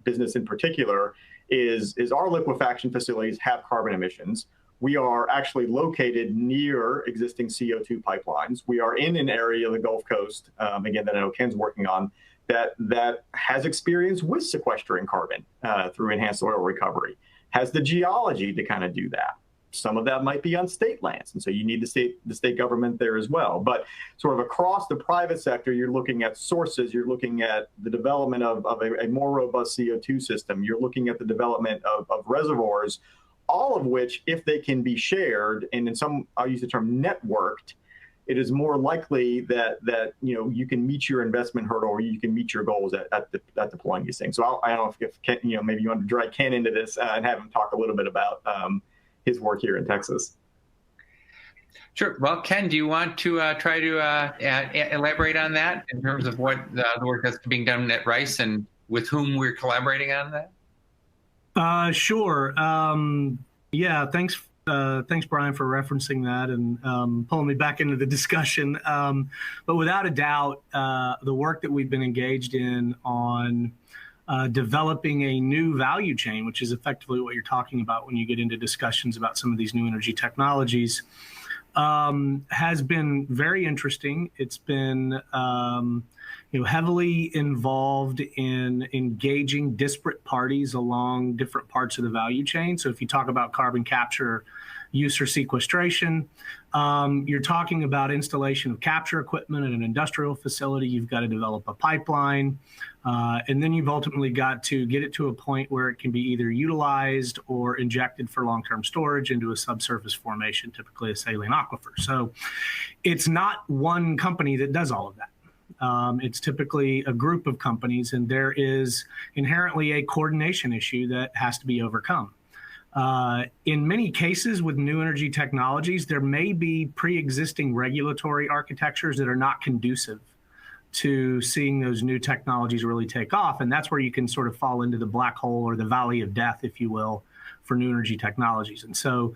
business in particular is our liquefaction facilities have carbon emissions. We are actually located near existing CO2 pipelines. We are in an area of the Gulf Coast, again, that I know Ken's working on, that has experience with sequestering carbon through enhanced oil recovery, has the geology to kind of do that. Some of that might be on state lands, and so you need the state government there as well. But sort of across the private sector, you're looking at sources, you're looking at the development of a more robust CO2 system, you're looking at the development of reservoirs, all of which, if they can be shared, and in some, I'll use the term networked, it is more likely that you can meet your investment hurdle or you can meet your goals at deploying these things. So I don't know if Ken, maybe you want to drag Ken into this and have him talk a little bit about his work here in Texas. Sure. Well, Ken, do you want to try to elaborate on that in terms of what the work that's being done at Rice and with whom we're collaborating on that? Sure. Yeah, thanks, Brian, for referencing that and pulling me back into the discussion. But without a doubt, the work that we've been engaged in on developing a new value chain, which is effectively what you're talking about when you get into discussions about some of these new energy technologies, has been very interesting. It's been heavily involved in engaging disparate parties along different parts of the value chain. So if you talk about carbon capture, use or sequestration, you're talking about installation of capture equipment at an industrial facility. You've got to develop a pipeline, and then you've ultimately got to get it to a point where it can be either utilized or injected for long-term storage into a subsurface formation, typically a saline aquifer. So it's not one company that does all of that. It's typically a group of companies, and there is inherently a coordination issue that has to be overcome. In many cases with new energy technologies, there may be pre-existing regulatory architectures that are not conducive to seeing those new technologies really take off. And that's where you can sort of fall into the black hole or the valley of death, if you will, for new energy technologies. And so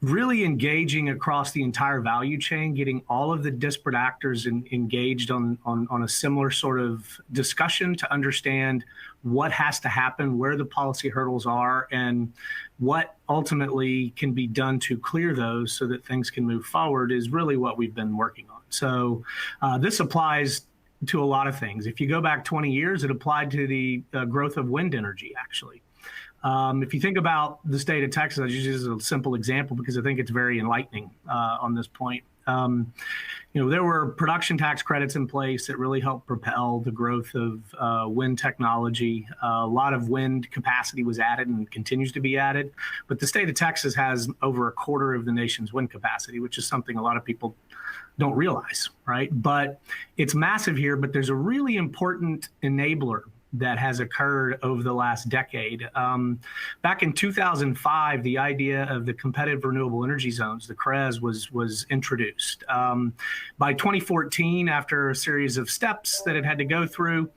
really engaging across the entire value chain, getting all of the disparate actors engaged on a similar sort of discussion to understand what has to happen, where the policy hurdles are, and what ultimately can be done to clear those so that things can move forward is really what we've been working on. So this applies to a lot of things. If you go back 20 years, it applied to the growth of wind energy, actually. If you think about the state of Texas, I'll just use a simple example because I think it's very enlightening on this point. There were production tax credits in place that really helped propel the growth of wind technology. A lot of wind capacity was added and continues to be added. But the state of Texas has over a quarter of the nation's wind capacity, which is something a lot of people don't realize, right? But it's massive here, but there's a really important enabler that has occurred over the last decade. Back in 2005, the idea of the competitive renewable energy zones, the CREZ, was introduced. By 2014, after a series of steps that it had to go through,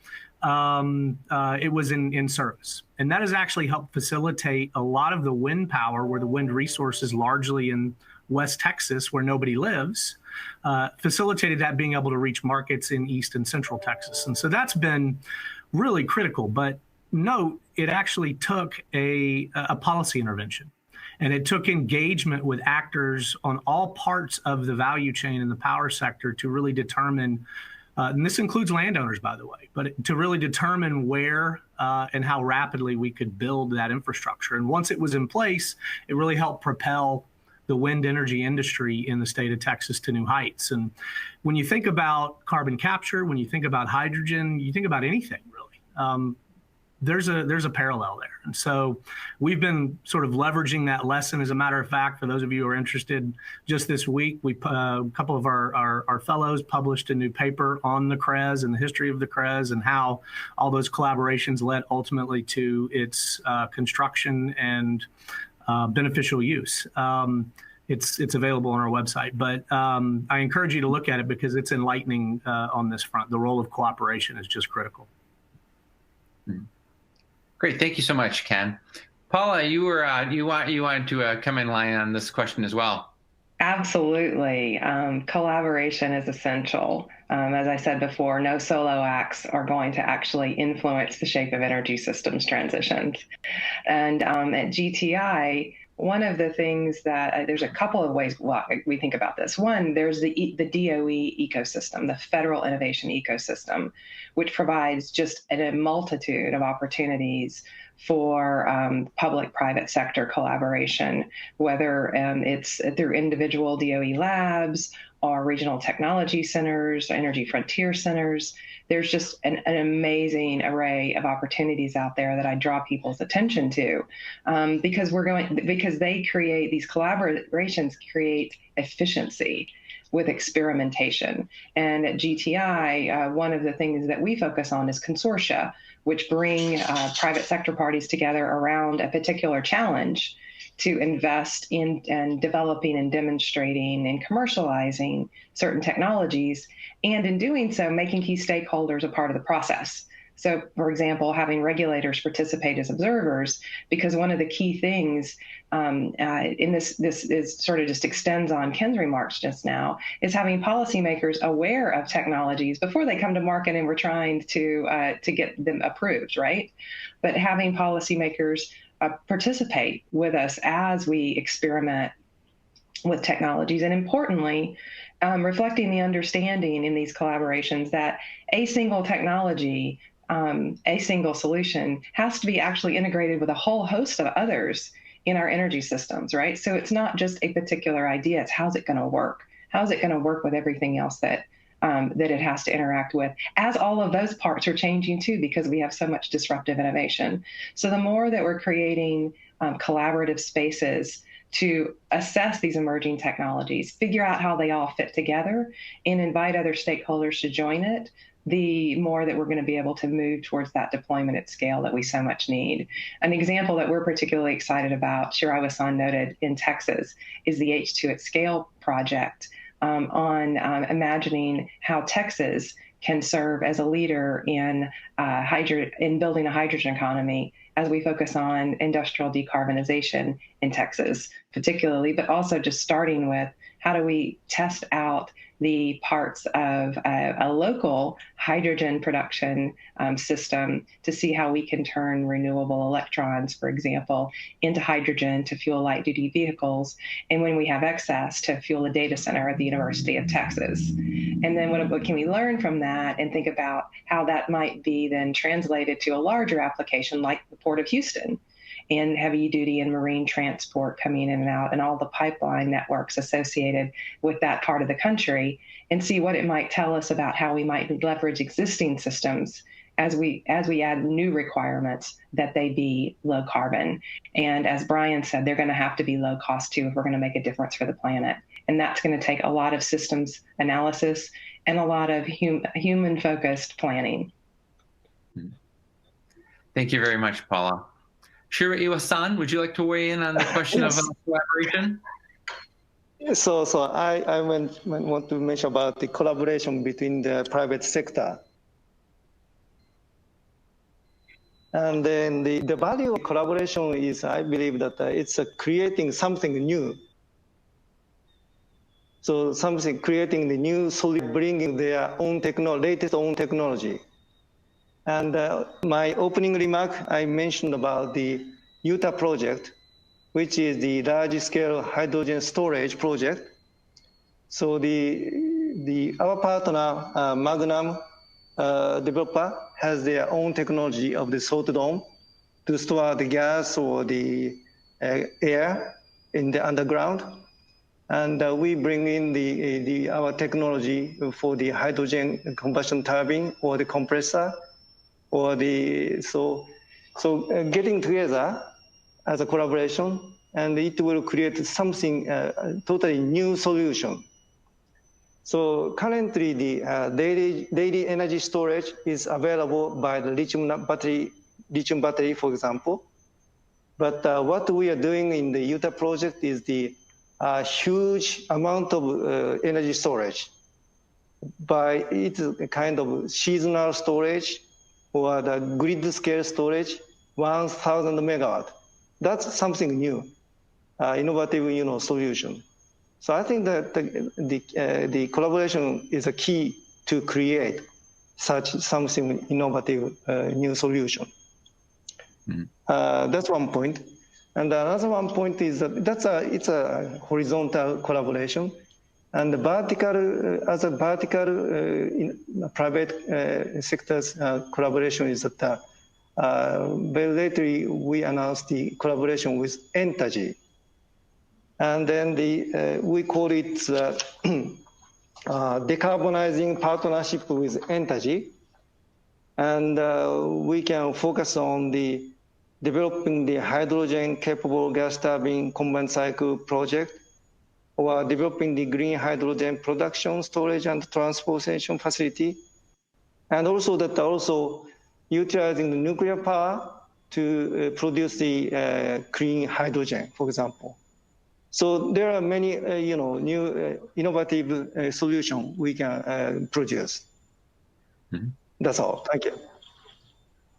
it was in service. And that has actually helped facilitate a lot of the wind power, where the wind resource is largely in West Texas, where nobody lives, facilitated that being able to reach markets in East and Central Texas. And so that's been really critical. But note, it actually took a policy intervention, and it took engagement with actors on all parts of the value chain in the power sector to really determine, and this includes landowners, by the way, but to really determine where and how rapidly we could build that infrastructure. And once it was in place, it really helped propel the wind energy industry in the state of Texas to new heights. And when you think about carbon capture, when you think about hydrogen, you think about anything really. There's a parallel there. And so we've been sort of leveraging that lesson. As a matter of fact, for those of you who are interested, just this week, a couple of our fellows published a new paper on the CREZ and the history of the CREZ and how all those collaborations led ultimately to its construction and beneficial use. It's available on our website, but I encourage you to look at it because it's enlightening on this front. The role of cooperation is just critical. Great, thank you so much, Ken. Paula, you wanted to come in line on this question as well. Absolutely. Collaboration is essential. As I said before, no solo acts are going to actually influence the shape of energy systems transitions. And at GTI, one of the things that there's a couple of ways we think about this. One, there's the DOE ecosystem, the federal innovation ecosystem, which provides just a multitude of opportunities for public-private sector collaboration, whether it's through individual DOE labs or regional technology centers, energy frontier centers. There's just an amazing array of opportunities out there that I draw people's attention to, because they create, these collaborations create efficiency with experimentation. And at GTI, one of the things that we focus on is consortia, which bring private sector parties together around a particular challenge to invest in and developing and demonstrating and commercializing certain technologies, and in doing so, making key stakeholders a part of the process. So, for example, having regulators participate as observers, because one of the key things in this is sort of just extends on Ken's remarks just now, is having policymakers aware of technologies before they come to market and we're trying to get them approved, right? But having policymakers participate with us as we experiment with technologies, and importantly, reflecting the understanding in these collaborations that a single technology, a single solution has to be actually integrated with a whole host of others in our energy systems, right? So it's not just a particular idea, it's how's it going to work? How's it going to work with everything else that it has to interact with, as all of those parts are changing too, because we have so much disruptive innovation. So the more that we're creating collaborative spaces to assess these emerging technologies, figure out how they all fit together, and invite other stakeholders to join it, the more that we're going to be able to move towards that deployment at scale that we so much need. An example that we're particularly excited about, Shiraiwa-san noted in Texas, is the H2 at Scale project on imagining how Texas can serve as a leader in building a hydrogen economy as we focus on industrial decarbonization in Texas, particularly, but also just starting with how do we test out the parts of a local hydrogen production system to see how we can turn renewable electrons, for example, into hydrogen to fuel light-duty vehicles, and when we have excess, to fuel a data center at the University of Texas. And then what can we learn from that and think about how that might be then translated to a larger application like the Port of Houston, and heavy duty and marine transport coming in and out, and all the pipeline networks associated with that part of the country, and see what it might tell us about how we might leverage existing systems as we add new requirements that they be low carbon. And as Brian said, they're going to have to be low cost too if we're going to make a difference for the planet. And that's going to take a lot of systems analysis and a lot of human-focused planning. Thank you very much, Paula. Shiraiwa-san, would you like to weigh in on the question of collaboration? So I want to mention about the collaboration between the private sector. And then the value of collaboration is, I believe that it's creating something new. So creating the new solution, bringing their own latest technology. And my opening remark, I mentioned about the Utah project, which is the large-scale hydrogen storage project. So our partner, Magnum developer, has their own technology of the salt dome to store the gas or the air in the underground. And we bring in our technology for the hydrogen combustion turbine or the compressor, or getting together as a collaboration, and it will create something totally new solution. So currently, the daily energy storage is available by the lithium battery, for example. But what we are doing in the Utah project is the huge amount of energy storage. It's a kind of seasonal storage, or the grid scale storage, 1,000 megawatt. That's something new, innovative, solution. So I think that the collaboration is a key to create such something innovative, new solution. Mm-hmm. That's one point. And another one point is that it's a horizontal collaboration. And the vertical in private sector's collaboration is that very lately we announced the collaboration with Entergy. And then we call it decarbonizing partnership with Entergy. And we can focus on developing the hydrogen-capable gas turbine combined cycle project, or developing the green hydrogen production, storage, and transportation facility. And also utilizing the nuclear power to produce the clean hydrogen, for example. So there are many, new innovative solutions we can produce. Mm-hmm. That's all. Thank you.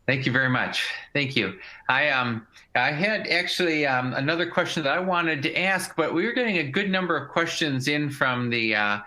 Thank you very much. Thank you. I had actually another question that I wanted to ask, but we were getting a good number of questions in from the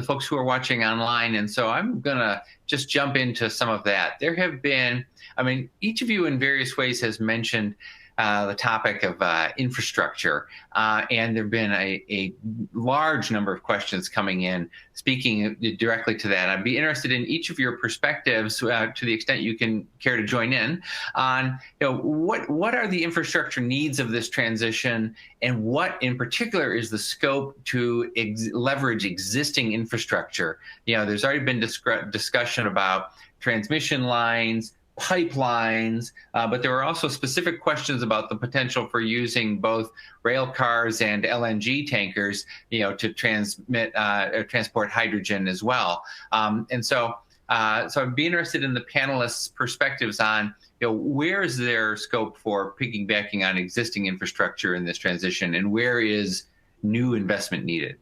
folks who are watching online, and so I'm gonna just jump into some of that. There have been, I mean, each of you in various ways has mentioned the topic of infrastructure, and there have been a large number of questions coming in speaking directly to that. I'd be interested in each of your perspectives to the extent you can care to join in on, what are the infrastructure needs of this transition, and what in particular is the scope to leverage existing infrastructure. There's already been discussion about transmission lines, pipelines, but there were also specific questions about the potential for using both rail cars and LNG tankers, to transport hydrogen as well. And so I'd be interested in the panelists' perspectives on, where is there scope for piggybacking on existing infrastructure in this transition, and where is new investment needed?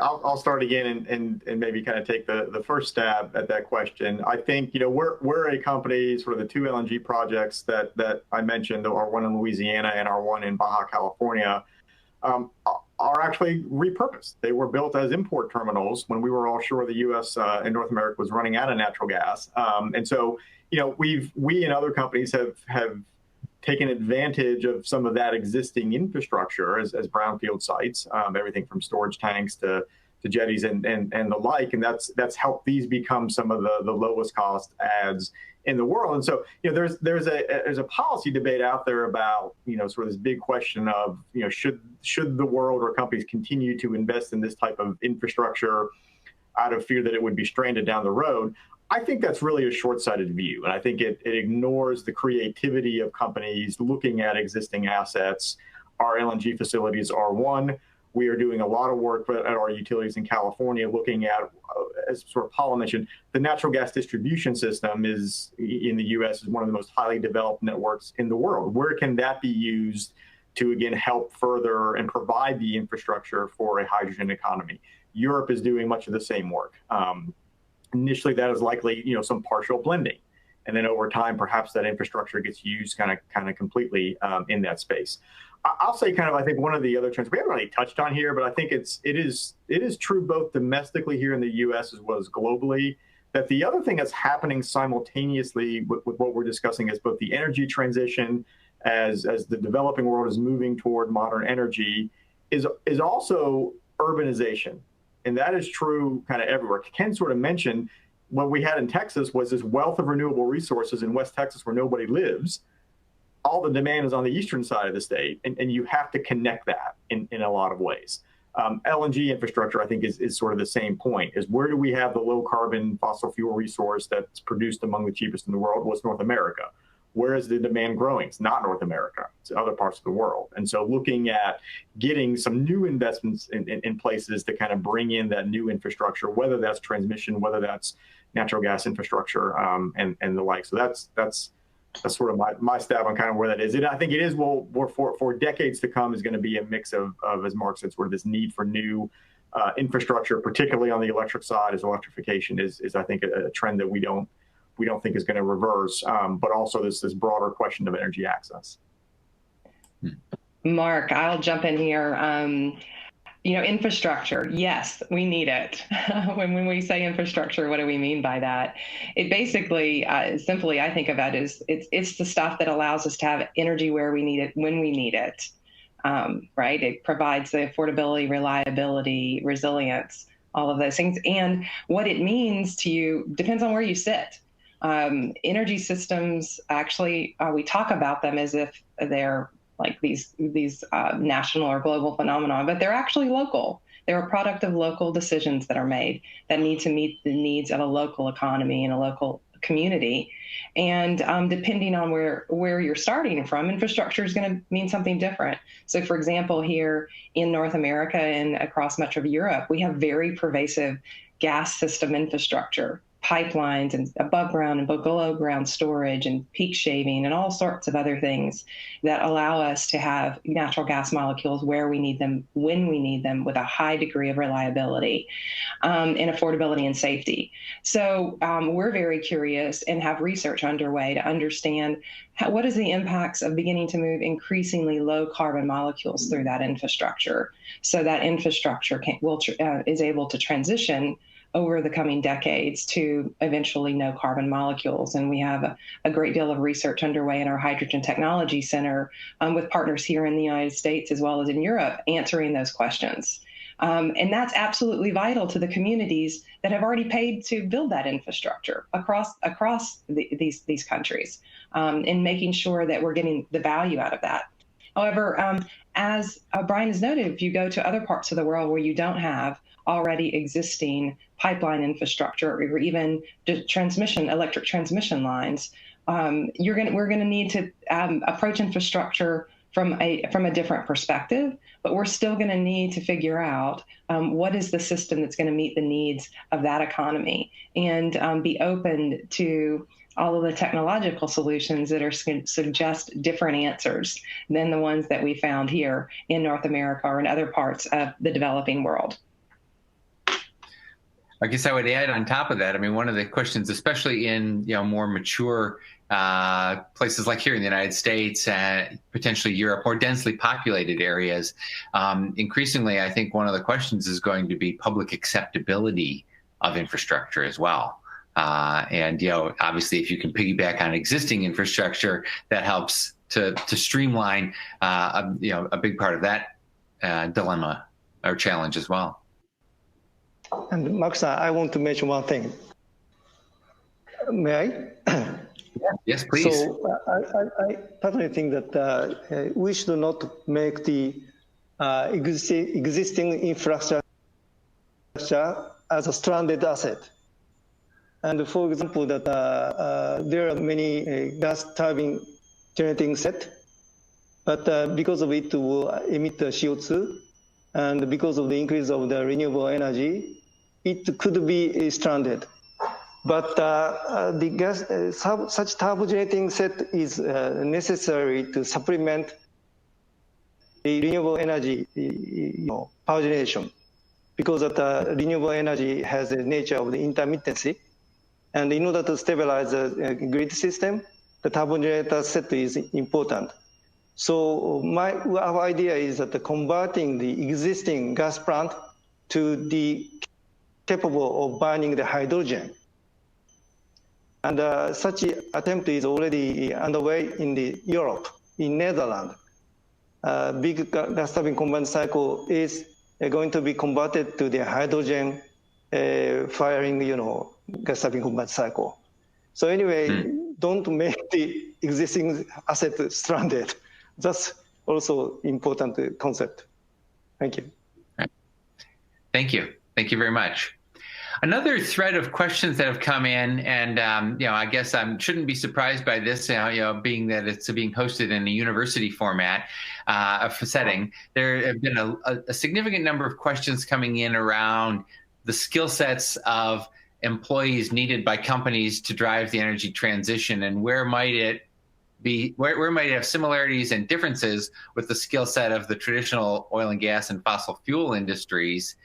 I'll start again and maybe kind of take the first stab at that question. I think, we're a company, sort of the two LNG projects that I mentioned, our one in Louisiana and our one in Baja California, are actually repurposed. They were built as import terminals when we were offshore. The U.S. and North America was running out of natural gas. And so, we and other companies have taken advantage of some of that existing infrastructure as brownfield sites, everything from storage tanks to jetties and the like, and that's helped these become some of the lowest cost adds in the world. And so, there's a policy debate out there about, sort of this big question of, should the world or companies continue to invest in this type of infrastructure out of fear that it would be stranded down the road? I think that's really a short-sighted view, and I think it ignores the creativity of companies looking at existing assets. Our LNG facilities are one. We are doing a lot of work at our utilities in California looking at, as sort of Paula mentioned, the natural gas distribution system is, in the U.S., is one of the most highly developed networks in the world. Where can that be used to, again, help further and provide the infrastructure for a hydrogen economy? Europe is doing much of the same work. Initially, that is likely, some partial blending, and then over time, perhaps that infrastructure gets used kind of completely in that space. I'll say, I think one of the other trends we haven't really touched on here, but I think it is true both domestically here in the U.S. as well as globally, that the other thing that's happening simultaneously with what we're discussing is both the energy transition as the developing world is moving toward modern energy, is also urbanization. And that is true kind of everywhere. Ken sort of mentioned what we had in Texas was this wealth of renewable resources in West Texas where nobody lives. All the demand is on the eastern side of the state, and you have to connect that in a lot of ways. LNG infrastructure, I think, is sort of the same point, is where do we have the low carbon fossil fuel resource that's produced among the cheapest in the world? Well, it's North America. Where is the demand growing? It's not North America, it's other parts of the world. And so looking at getting some new investments in places to kind of bring in that new infrastructure, whether that's transmission, whether that's natural gas infrastructure, and the like. So that's sort of my stab on kind of where that is. And I think it is, for decades to come, is going to be a mix of, as Mark said, sort of this need for new infrastructure, particularly on the electric side, as electrification is I think, a trend that we don't think is going to reverse, but also this broader question of energy access. Mark, I'll jump in here. Infrastructure, yes, we need it. when we say infrastructure, what do we mean by that? It basically, simply, I think of it as it's the stuff that allows us to have energy where we need it, when we need it, right? It provides the affordability, reliability, resilience, all of those things. And what it means to you depends on where you sit. Energy systems, actually, we talk about them as if they're like these national or global phenomena, but they're actually local. They're a product of local decisions that are made that need to meet the needs of a local economy and a local community. And depending on where you're starting from, infrastructure is going to mean something different. So, for example, here in North America and across much of Europe, we have very pervasive gas system infrastructure, pipelines and above ground and below ground storage and peak shaving and all sorts of other things that allow us to have natural gas molecules where we need them, when we need them, with a high degree of reliability and affordability and safety. So we're very curious and have research underway to understand what is the impacts of beginning to move increasingly low carbon molecules through that infrastructure, so that infrastructure is able to transition over the coming decades to eventually no carbon molecules. And we have a great deal of research underway in our Hydrogen Technology Center with partners here in the United States as well as in Europe answering those questions. And that's absolutely vital to the communities that have already paid to build that infrastructure across these countries, in making sure that we're getting the value out of that. However, as Brian has noted, if you go to other parts of the world where you don't have already existing pipeline infrastructure or even electric transmission lines, we're going to need to approach infrastructure from a different perspective, but we're still going to need to figure out what is the system that's going to meet the needs of that economy, and be open to all of the technological solutions that are suggest different answers than the ones that we found here in North America or in other parts of the developing world. I guess I would add on top of that, I mean, one of the questions, especially in more mature places like here in the United States and potentially Europe, more densely populated areas, increasingly, I think one of the questions is going to be public acceptability of infrastructure as well. And obviously, if you can piggyback on existing infrastructure, that helps to streamline a big part of that dilemma or challenge as well. And Max, I want to mention one thing. May I? Yes, please. So I personally think that we should not make the existing infrastructure as a stranded asset. And for example, that there are many gas turbine generating set, but because of it will emit the CO2, and because of the increase of the renewable energy, it could be stranded. But the gas, such turbo generating set is necessary to supplement the renewable energy power generation, because the renewable energy has the nature of the intermittency. And in order to stabilize the grid system, the turbo generator set is important. So our idea is that converting the existing gas plant to the capable of burning the hydrogen. And such attempt is already underway in Europe, in Netherlands. Big gas turbine combined cycle is going to be converted to the hydrogen firing, gas turbine combined cycle. So anyway, don't make the existing asset stranded. That's also important concept. Thank you. Right. Thank you. Thank you very much. Another thread of questions that have come in, and I guess I shouldn't be surprised by this, being that it's being hosted in a university format setting. There have been a significant number of questions coming in around the skill sets of employees needed by companies to drive the energy transition, and where might it have similarities and differences with the skill set of the traditional oil and gas and fossil fuel industries.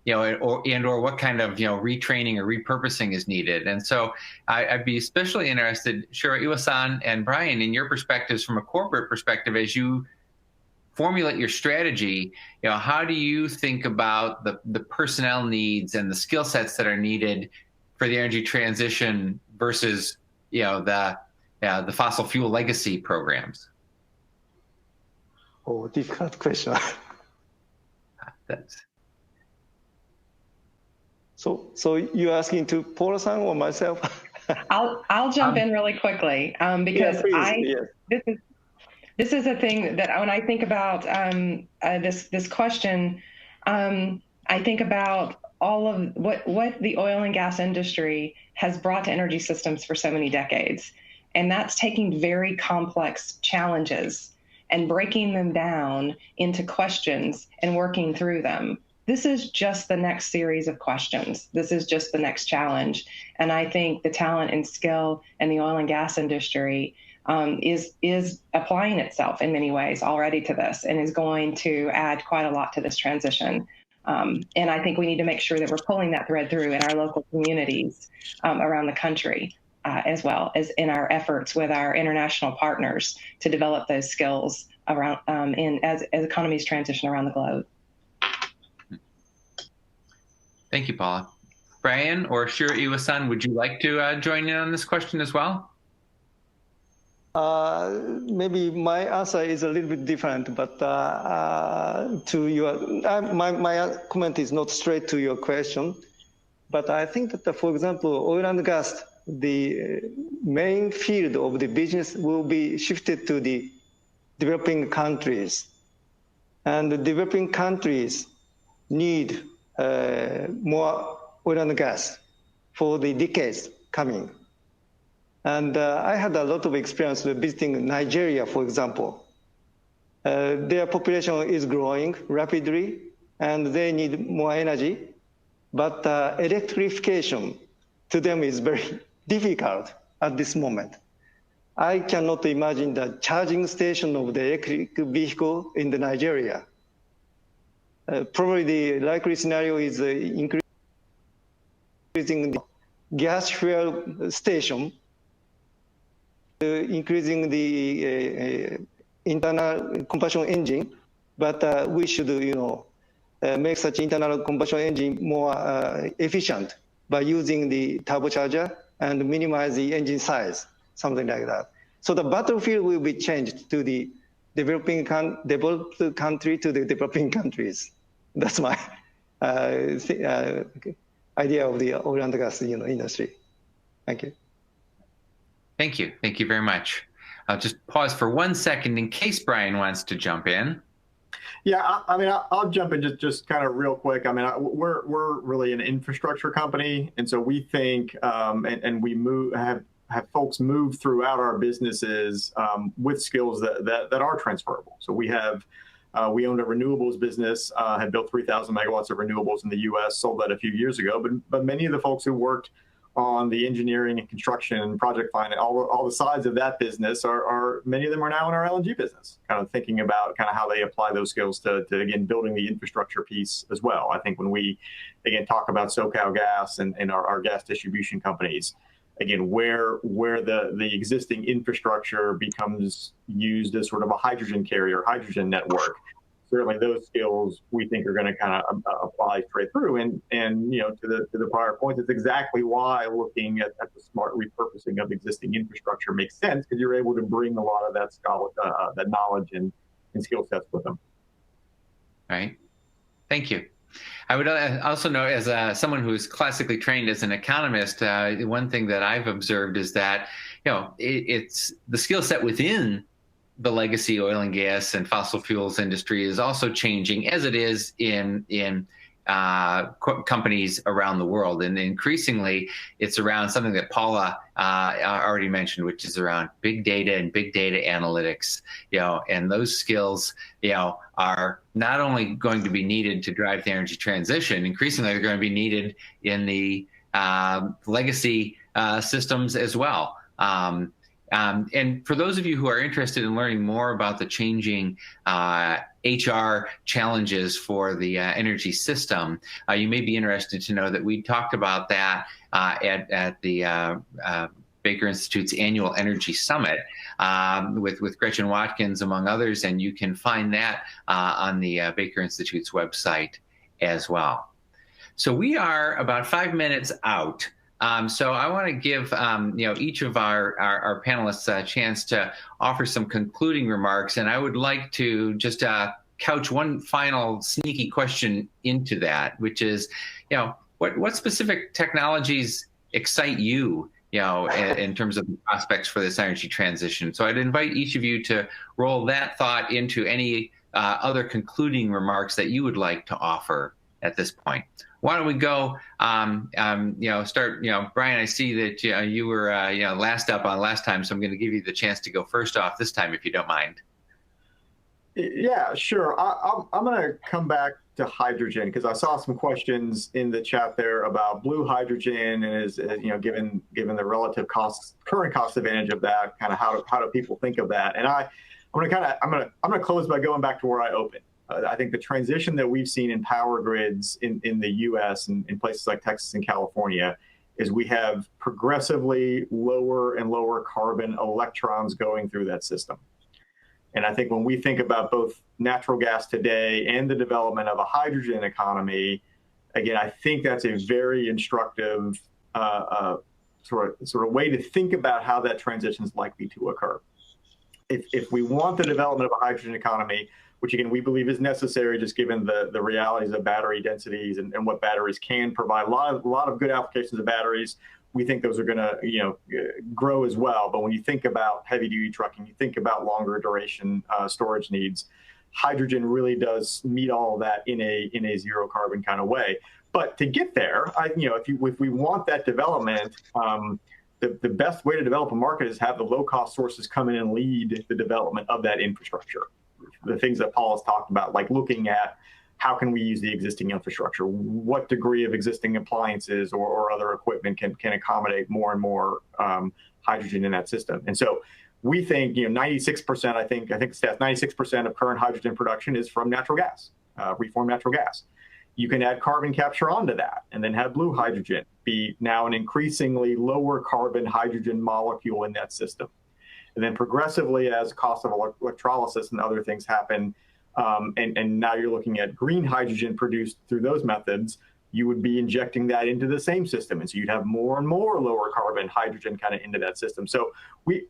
Or what kind of retraining or repurposing is needed. And so I'd be especially interested, Shiraiwa-san and Brian, in your perspectives from a corporate perspective, as you formulate your strategy, how do you think about the personnel needs and the skill sets that are needed for the energy transition versus the fossil fuel legacy programs? Oh, difficult question. So you're asking to Paula-san or myself? I'll jump in really quickly because this is a thing that when I think about this question, I think about all of what the oil and gas industry has brought to energy systems for so many decades, and that's taking very complex challenges and breaking them down into questions and working through them. this is just the next series of questions. This is just the next challenge. And I think the talent and skill in the oil and gas industry is applying itself in many ways already to this, and is going to add quite a lot to this transition. And I think we need to make sure that we're pulling that thread through in our local communities around the country, as well as in our efforts with our international partners to develop those skills around as economies transition around the globe. Thank you, Paula. Brian or Shira Iwasan, would you like to join in on this question as well? Maybe my answer is a little bit different, but to your, my comment is not straight to your question. But I think that, for example, oil and gas, the main field of the business will be shifted to the developing countries. And the developing countries need more oil and gas for the decades coming. And I had a lot of experience with visiting Nigeria, for example. Their population is growing rapidly, and they need more energy. But electrification to them is very difficult at this moment. I cannot imagine the charging station of the electric vehicle in the Nigeria. Probably the likely scenario is increasing the gas fuel station, increasing the internal combustion engine, but we should, make such internal combustion engine more efficient by using the turbocharger and minimize the engine size, something like that. So the battlefield will be changed to the developed country to the developing countries. That's my idea of the oil and gas industry. Thank you. Thank you. Thank you very much. I'll just pause for 1 second in case Brian wants to jump in. Yeah, I mean, I'll jump in just kind of real quick. I mean, we're really an infrastructure company, and so we think and we have folks move throughout our businesses with skills that are transferable. So we have we owned a renewables business, had built 3,000 megawatts of renewables in the U.S., sold that a few years ago. But many of the folks who worked on the engineering and construction and project finance, all the sides of that business are many of them are now in our LNG business, kind of thinking about kind of how they apply those skills to again, building the infrastructure piece as well. I think when we, again, talk about SoCal Gas and our gas distribution companies, again, where the existing infrastructure becomes used as sort of a hydrogen carrier, hydrogen network, certainly those skills we think are going to kind of apply straight through. And to the prior point, it's exactly why looking at the smart repurposing of existing infrastructure makes sense, because you're able to bring a lot of that that knowledge and skill sets with them. All right. Thank you. I would also know, as someone who's classically trained as an economist, one thing that I've observed is that, it's the skill set within the legacy oil and gas and fossil fuels industry is also changing, as it is in companies around the world. And increasingly, it's around something that Paula already mentioned, which is around big data and big data analytics. And those skills, are not only going to be needed to drive the energy transition, increasingly they're going to be needed in the legacy systems as well. And for those of you who are interested in learning more about the changing HR challenges for the energy system, you may be interested to know that we talked about that at the Baker Institute's annual Energy Summit with Gretchen Watkins, among others, and you can find that on the Baker Institute's website as well. So we are about 5 minutes out. So I want to give each of our panelists a chance to offer some concluding remarks, and I would like to just couch one final sneaky question into that, which is, what specific technologies excite you, in terms of the prospects for this energy transition? So I'd invite each of you to roll that thought into any other concluding remarks that you would like to offer at this point. Why don't we go, start, Brian, I see that you were, last up on last time, so I'm going to give you the chance to go first off this time, if you don't mind. Yeah, sure. I'm going to come back to hydrogen, because I saw some questions in the chat there about blue hydrogen, and is given the relative current cost advantage of that, kind of how do people think of that? And I'm gonna close by going back to where I opened. I think the transition that we've seen in power grids in the U.S. and in places like Texas and California is we have progressively lower and lower carbon electrons going through that system. And I think when we think about both natural gas today and the development of a hydrogen economy, again, I think that's a very instructive sort of way to think about how that transition is likely to occur. If we want the development of a hydrogen economy, which again we believe is necessary, just given the realities of battery densities and what batteries can provide, a lot of good applications of batteries. We think those are going to grow as well. But when you think about heavy duty trucking, you think about longer duration storage needs, hydrogen really does meet all of that in a zero carbon kind of way. But to get there, if we want that development, the best way to develop a market is have the low cost sources come in and lead the development of that infrastructure. The things that Paul has talked about, like looking at how can we use the existing infrastructure, what degree of existing appliances or other equipment can accommodate more and more hydrogen in that system. And so we think 96%, I think the stats, 96% of current hydrogen production is from natural gas, reformed natural gas. You can add carbon capture onto that and then have blue hydrogen be now an increasingly lower carbon hydrogen molecule in that system. And then progressively, as cost of electrolysis and other things happen, and now you're looking at green hydrogen produced through those methods, you would be injecting that into the same system. And so you'd have more and more lower carbon hydrogen kind of into that system. So we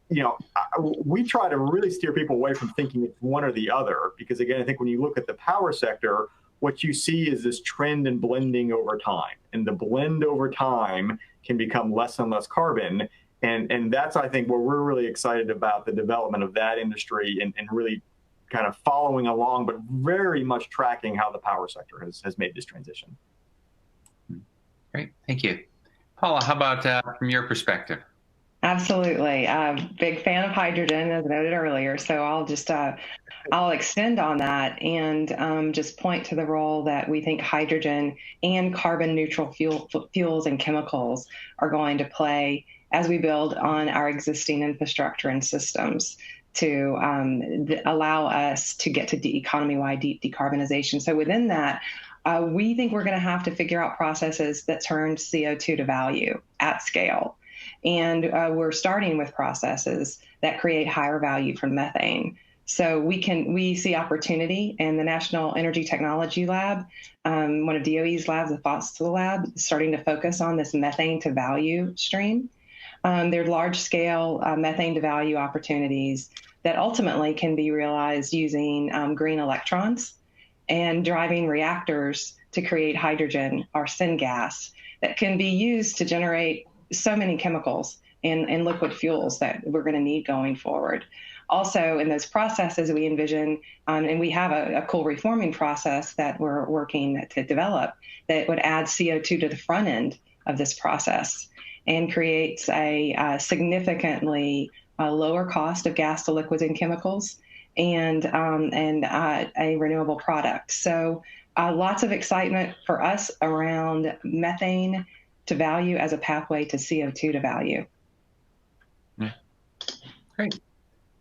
try to really steer people away from thinking it's one or the other, because again, I think when you look at the power sector, what you see is this trend in blending over time. And the blend over time can become less and less carbon. And that's, I think, where we're really excited about the development of that industry and really kind of following along, but very much tracking how the power sector has made this transition. Great, thank you. Paula, how about from your perspective? Absolutely. Big fan of hydrogen, as noted earlier. So I'll just I'll extend on that and just point to the role that we think hydrogen and carbon neutral fuels and chemicals are going to play as we build on our existing infrastructure and systems to allow us to get to economy-wide decarbonization. So within that, we think we're going to have to figure out processes that turn CO2 to value at scale. And we're starting with processes that create higher value from methane. So we see opportunity in the National Energy Technology Lab, one of DOE's labs, the Fossil Lab, starting to focus on this methane to value stream. There are large-scale methane to value opportunities that ultimately can be realized using green electrons and driving reactors to create hydrogen or syngas that can be used to generate so many chemicals and liquid fuels that we're going to need going forward. Also, in those processes, we envision, and we have a cool reforming process that we're working to develop that would add CO2 to the front end of this process and creates a significantly lower cost of gas to liquids and chemicals and a renewable product. So lots of excitement for us around methane to value as a pathway to CO2 to value. Yeah. Great.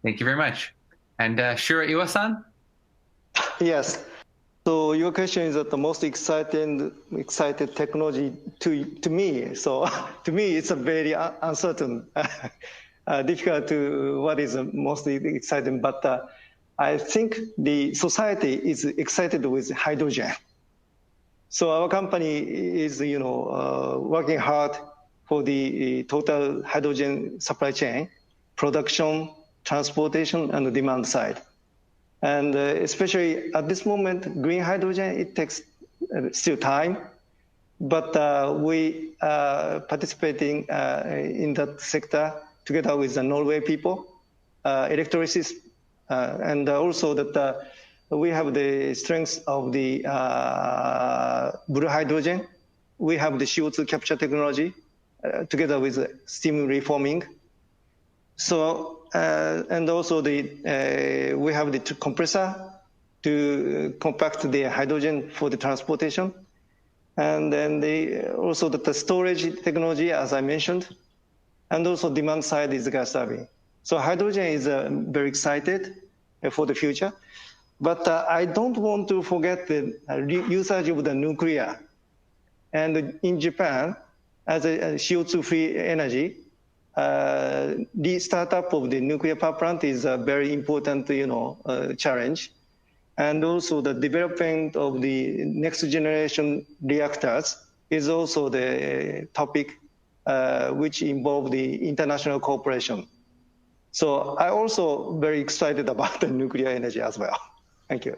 Thank you very much. And Shura Iwa-san? Yes. So your question is the most excited technology to me. So to me, it's a very uncertain, difficult to what is most exciting. But I think the society is excited with hydrogen. So our company is, working hard for the total hydrogen supply chain, production, transportation, and the demand side. And especially at this moment, green hydrogen, it takes still time, but we are participating in that sector together with the Norway people, electrolysis, and also that we have the strength of the blue hydrogen. We have the CO2 capture technology together with steam reforming. So, and also we have the compressor to compact the hydrogen for the transportation. And then also the storage technology, as I mentioned, and also demand side is gas turbine. So hydrogen is very excited for the future. But I don't want to forget the usage of the nuclear. And in Japan, as a CO2-free energy, the startup of the nuclear power plant is a very important, challenge. And also the development of the next generation reactors is also the topic which involve the international cooperation. So I'm also very excited about the nuclear energy as well. Thank you.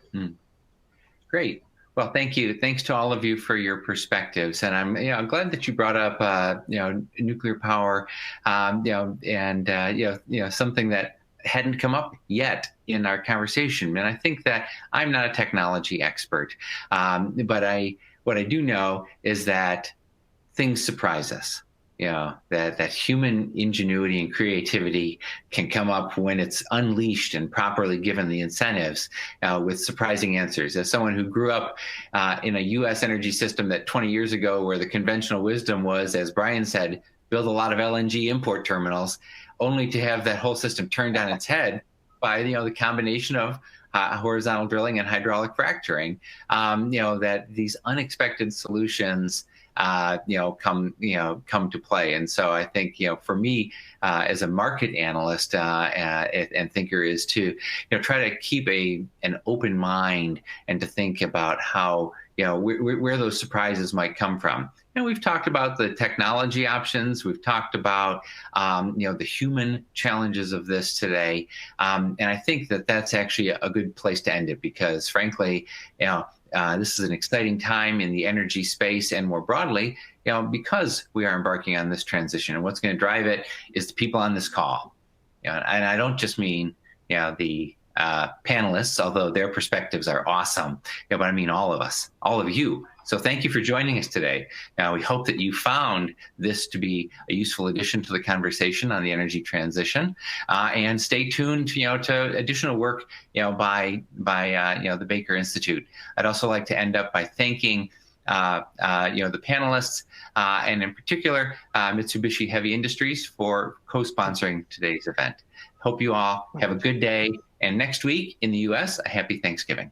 Great. Well, thank you. Thanks to all of you for your perspectives, and I'm glad that you brought up nuclear power, something that hadn't come up yet in our conversation. And I think that I'm not a technology expert, but what I do know is that things surprise us. That human ingenuity and creativity can come up when it's unleashed and properly given the incentives with surprising answers. As someone who grew up in a U.S. energy system that 20 years ago, where the conventional wisdom was, as Brian said, build a lot of LNG import terminals, only to have that whole system turned on its head by the combination of horizontal drilling and hydraulic fracturing, that these unexpected solutions come to play. And so I think, for me, as a market analyst and thinker, is to try to keep an open mind and to think about how where those surprises might come from. We've talked about the technology options. We've talked about the human challenges of this today, and I think that that's actually a good place to end it, because frankly, this is an exciting time in the energy space, and more broadly, because we are embarking on this transition. And what's going to drive it is the people on this call. And I don't just mean the panelists, although their perspectives are awesome, but I mean all of us, all of you. So thank you for joining us today. We hope that you found this to be a useful addition to the conversation on the energy transition, and stay tuned to additional work by the Baker Institute. I'd also like to end up by thanking the panelists, and in particular Mitsubishi Heavy Industries for co-sponsoring today's event. Hope you all have a good day, and next week in the US, a happy Thanksgiving.